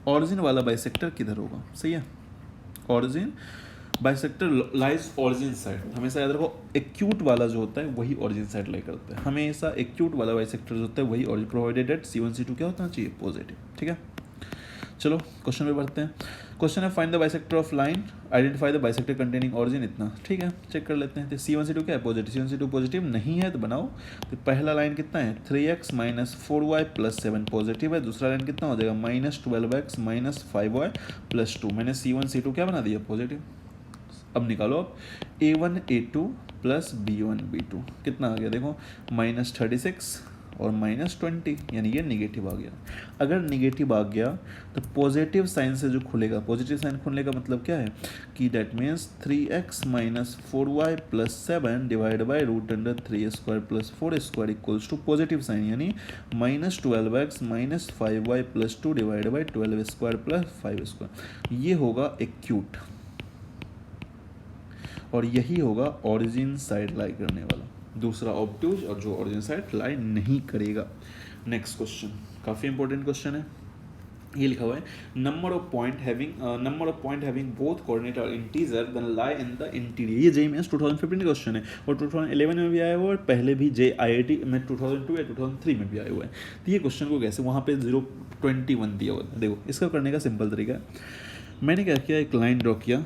ऑरिजिन वाला बाइसेक्टर किधर होगा, सही है, origin bisector lies origin side, हमेशा याद रखो एक्यूट वाला जो होता है वही ऑरिजिन साइड लाइक करता है, हमेशा एक्यूट वाला बाइसेक्टर जो होता है वही origin, provided that C1 C2 क्या होता चाहिए पॉजिटिव, ठीक है। चलो क्वेश्चन पे बढ़ते हैं। क्वेश्चन है find the bisector of line, identify the bisector containing origin, इतना, ठीक है, चेक कर लेते हैं। तो C1 C2 क्या है पॉजिटिव, C1 C2 पॉजिटिव नहीं है तो बनाओ। तो पहला लाइन कितना है 3x minus 4y plus 7 positive है, दूसरा लाइन कितना हो जाएगा minus 12x minus 5y plus 2, मैंने C1 C2 क्या बना दिया पॉजिटिव। अब निकालो आप A1 A2 plus B1 B2 कितना आ गया, देखो माइनस 36 और माइनस 20, यानी ये निगेटिव आ गया। अगर निगेटिव आ गया तो पॉजिटिव साइन से जो खुलेगा, पॉजिटिव साइन खुलने का मतलब क्या है कि that means 3x minus 4y plus 7 divide by root under 3 square plus 4 square equals to positive sign, यानी minus 12x minus 5y plus 2 divide by 12 square plus 5 square, ये होगा एक्यूट और यही होगा ऑरिजिन साइड लाई करने वाला, दूसरा ऑब्ट्यूज और जो ऑरिजिन साइड लाई नहीं करेगा। नेक्स्ट क्वेश्चन काफ़ी इंपॉर्टेंट क्वेश्चन है, ये लिखा हुआ है number of point having both coordinate और integer then lie in the interior. ये जेईई मेंस 2015 का क्वेश्चन है और 2011 में भी आया हुआ है और पहले भी JIIT में 2002 या 2003 में भी आया हुआ है। तो ये क्वेश्चन को कैसे, वहाँ पे 0.21 दिया हुआ है, देखो इसका करने का सिंपल तरीका है, मैंने क्या किया एक लाइन ड्रॉ किया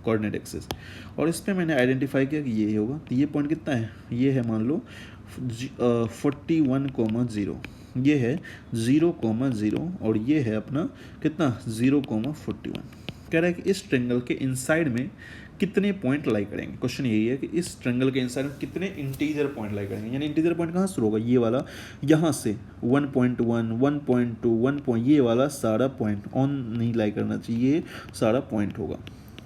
कोऑर्डिनेट एक्सिस और इस पर मैंने आइडेंटिफाई किया कि ये होगा, तो ये पॉइंट कितना है, ये है मान लो 41,0, ये है 0,0 और ये है अपना कितना 0,41। कह रहा है कि इस ट्रेंगल के इनसाइड में कितने पॉइंट लाई करेंगे, क्वेश्चन यही है कि इस ट्रेंगल के इनसाइड में कितने इंटीजर पॉइंट लाई करेंगे, यानी इंटीजर पॉइंट कहाँ शुरू होगा, ये वाला यहाँ से 1.1 1.2 1 ये वाला सारा पॉइंट ऑन नहीं लाई करना चाहिए, सारा पॉइंट होगा,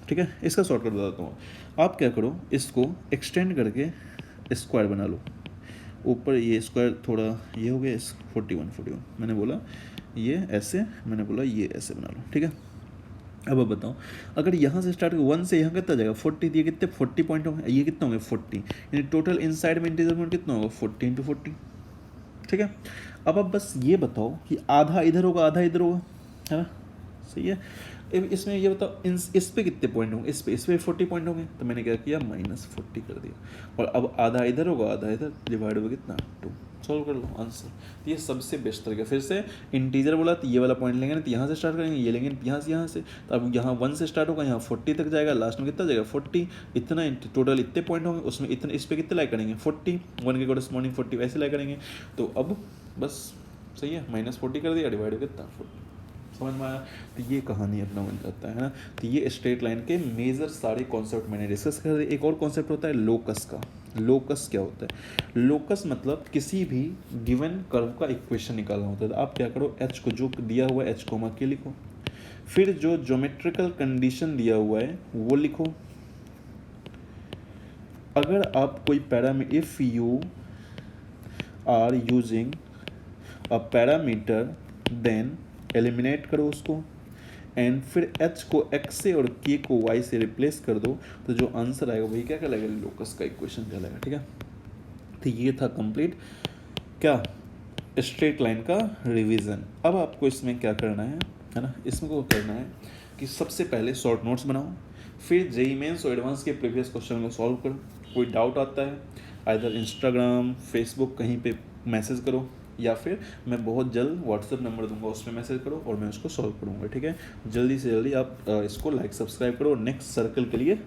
ठीक है। इसका शॉर्टकट बताता हूँ, आप क्या करो इसको एक्सटेंड करके स्क्वायर बना लो, ऊपर ये स्क्वायर थोड़ा ये हो गया 41 मैंने बोला ये ऐसे, मैंने बोला ये ऐसे बना लो, ठीक है। अब बताओ अगर यहाँ से स्टार्ट 1 से यहाँ कितना जाएगा 40, ये कितने 40 पॉइंट होंगे, ये कितना होंगे 40, यानी टोटल इनसाइड में इंटीजर पॉइंट कितना होगा 40 × 40, ठीक है। अब आप बस ये बताओ कि आधा इधर होगा आधा इधर होगा, है ना, सही है। इसमें ये बताओ इस पे कितने पॉइंट होंगे, इस पे 40 पॉइंट होंगे, तो मैंने क्या किया -40 कर दिया, और अब आधा इधर होगा आधा इधर, डिवाइड होगा कितना 2, सॉल्व कर लो आंसर। तो ये सबसे बेस्ट तरीका। फिर से इंटीजर बोला तो ये वाला पॉइंट लेंगे ना, तो यहाँ से स्टार्ट करेंगे, ये लेंगे यहाँ से, तो अब यहाँ 1 से स्टार्ट होगा, यहाँ 40 तक जाएगा, लास्ट में कितना जाएगा 40, इतना टोटल इतने पॉइंट होंगे, उसमें इतने इस पर कितने लाइक करेंगे 40, 1 के कोरस्पॉन्डिंग 40 वैसे लाइक करेंगे। तो अब बस सही है, -40 कर दिया, डिवाइड हो कितना 40, समझ में आया। तो ये कहानी अपना बन जाता है ना। तो ये स्ट्रेट लाइन के मेजर सारे कॉन्सेप्ट मैंने डिस्कस कर दिए। एक और कॉन्सेप्ट होता है लोकस का। लोकस क्या होता है? लोकस मतलब किसी भी गिवन कर्व का इक्वेशन निकालना होता है। तो आप क्या करो, एच को जो दिया हुआ है एच कोमा के लिखो, फिर जो ज्योमेट्रिकल कंडीशन दिया हुआ है वो लिखो। अगर आप कोई parameter, if you are using a parameter then eliminate करो उसको, एंड फिर h को x से और k को y से रिप्लेस कर दो, तो जो आंसर आएगा वही क्या कहलाएगा, लोकस का इक्वेशन कहलाएगा, ठीक है। तो ये था कंप्लीट क्या, स्ट्रेट लाइन का रिवीजन। अब आपको इसमें क्या करना है ना, इसमें को करना है कि सबसे पहले शॉर्ट नोट्स बनाओ, फिर जेईई मेंस और एडवांस के प्रीवियस क्वेश्चन को सॉल्व करो। कोई डाउट आता है आइदर इंस्टाग्राम फेसबुक कहीं पे मैसेज करो, या फिर मैं बहुत जल्द व्हाट्सएप नंबर दूंगा, उस पर मैसेज करो और मैं उसको सॉल्व करूंगा, ठीक है। जल्दी से जल्दी आप इसको लाइक सब्सक्राइब करो और नेक्स्ट सर्कल के लिए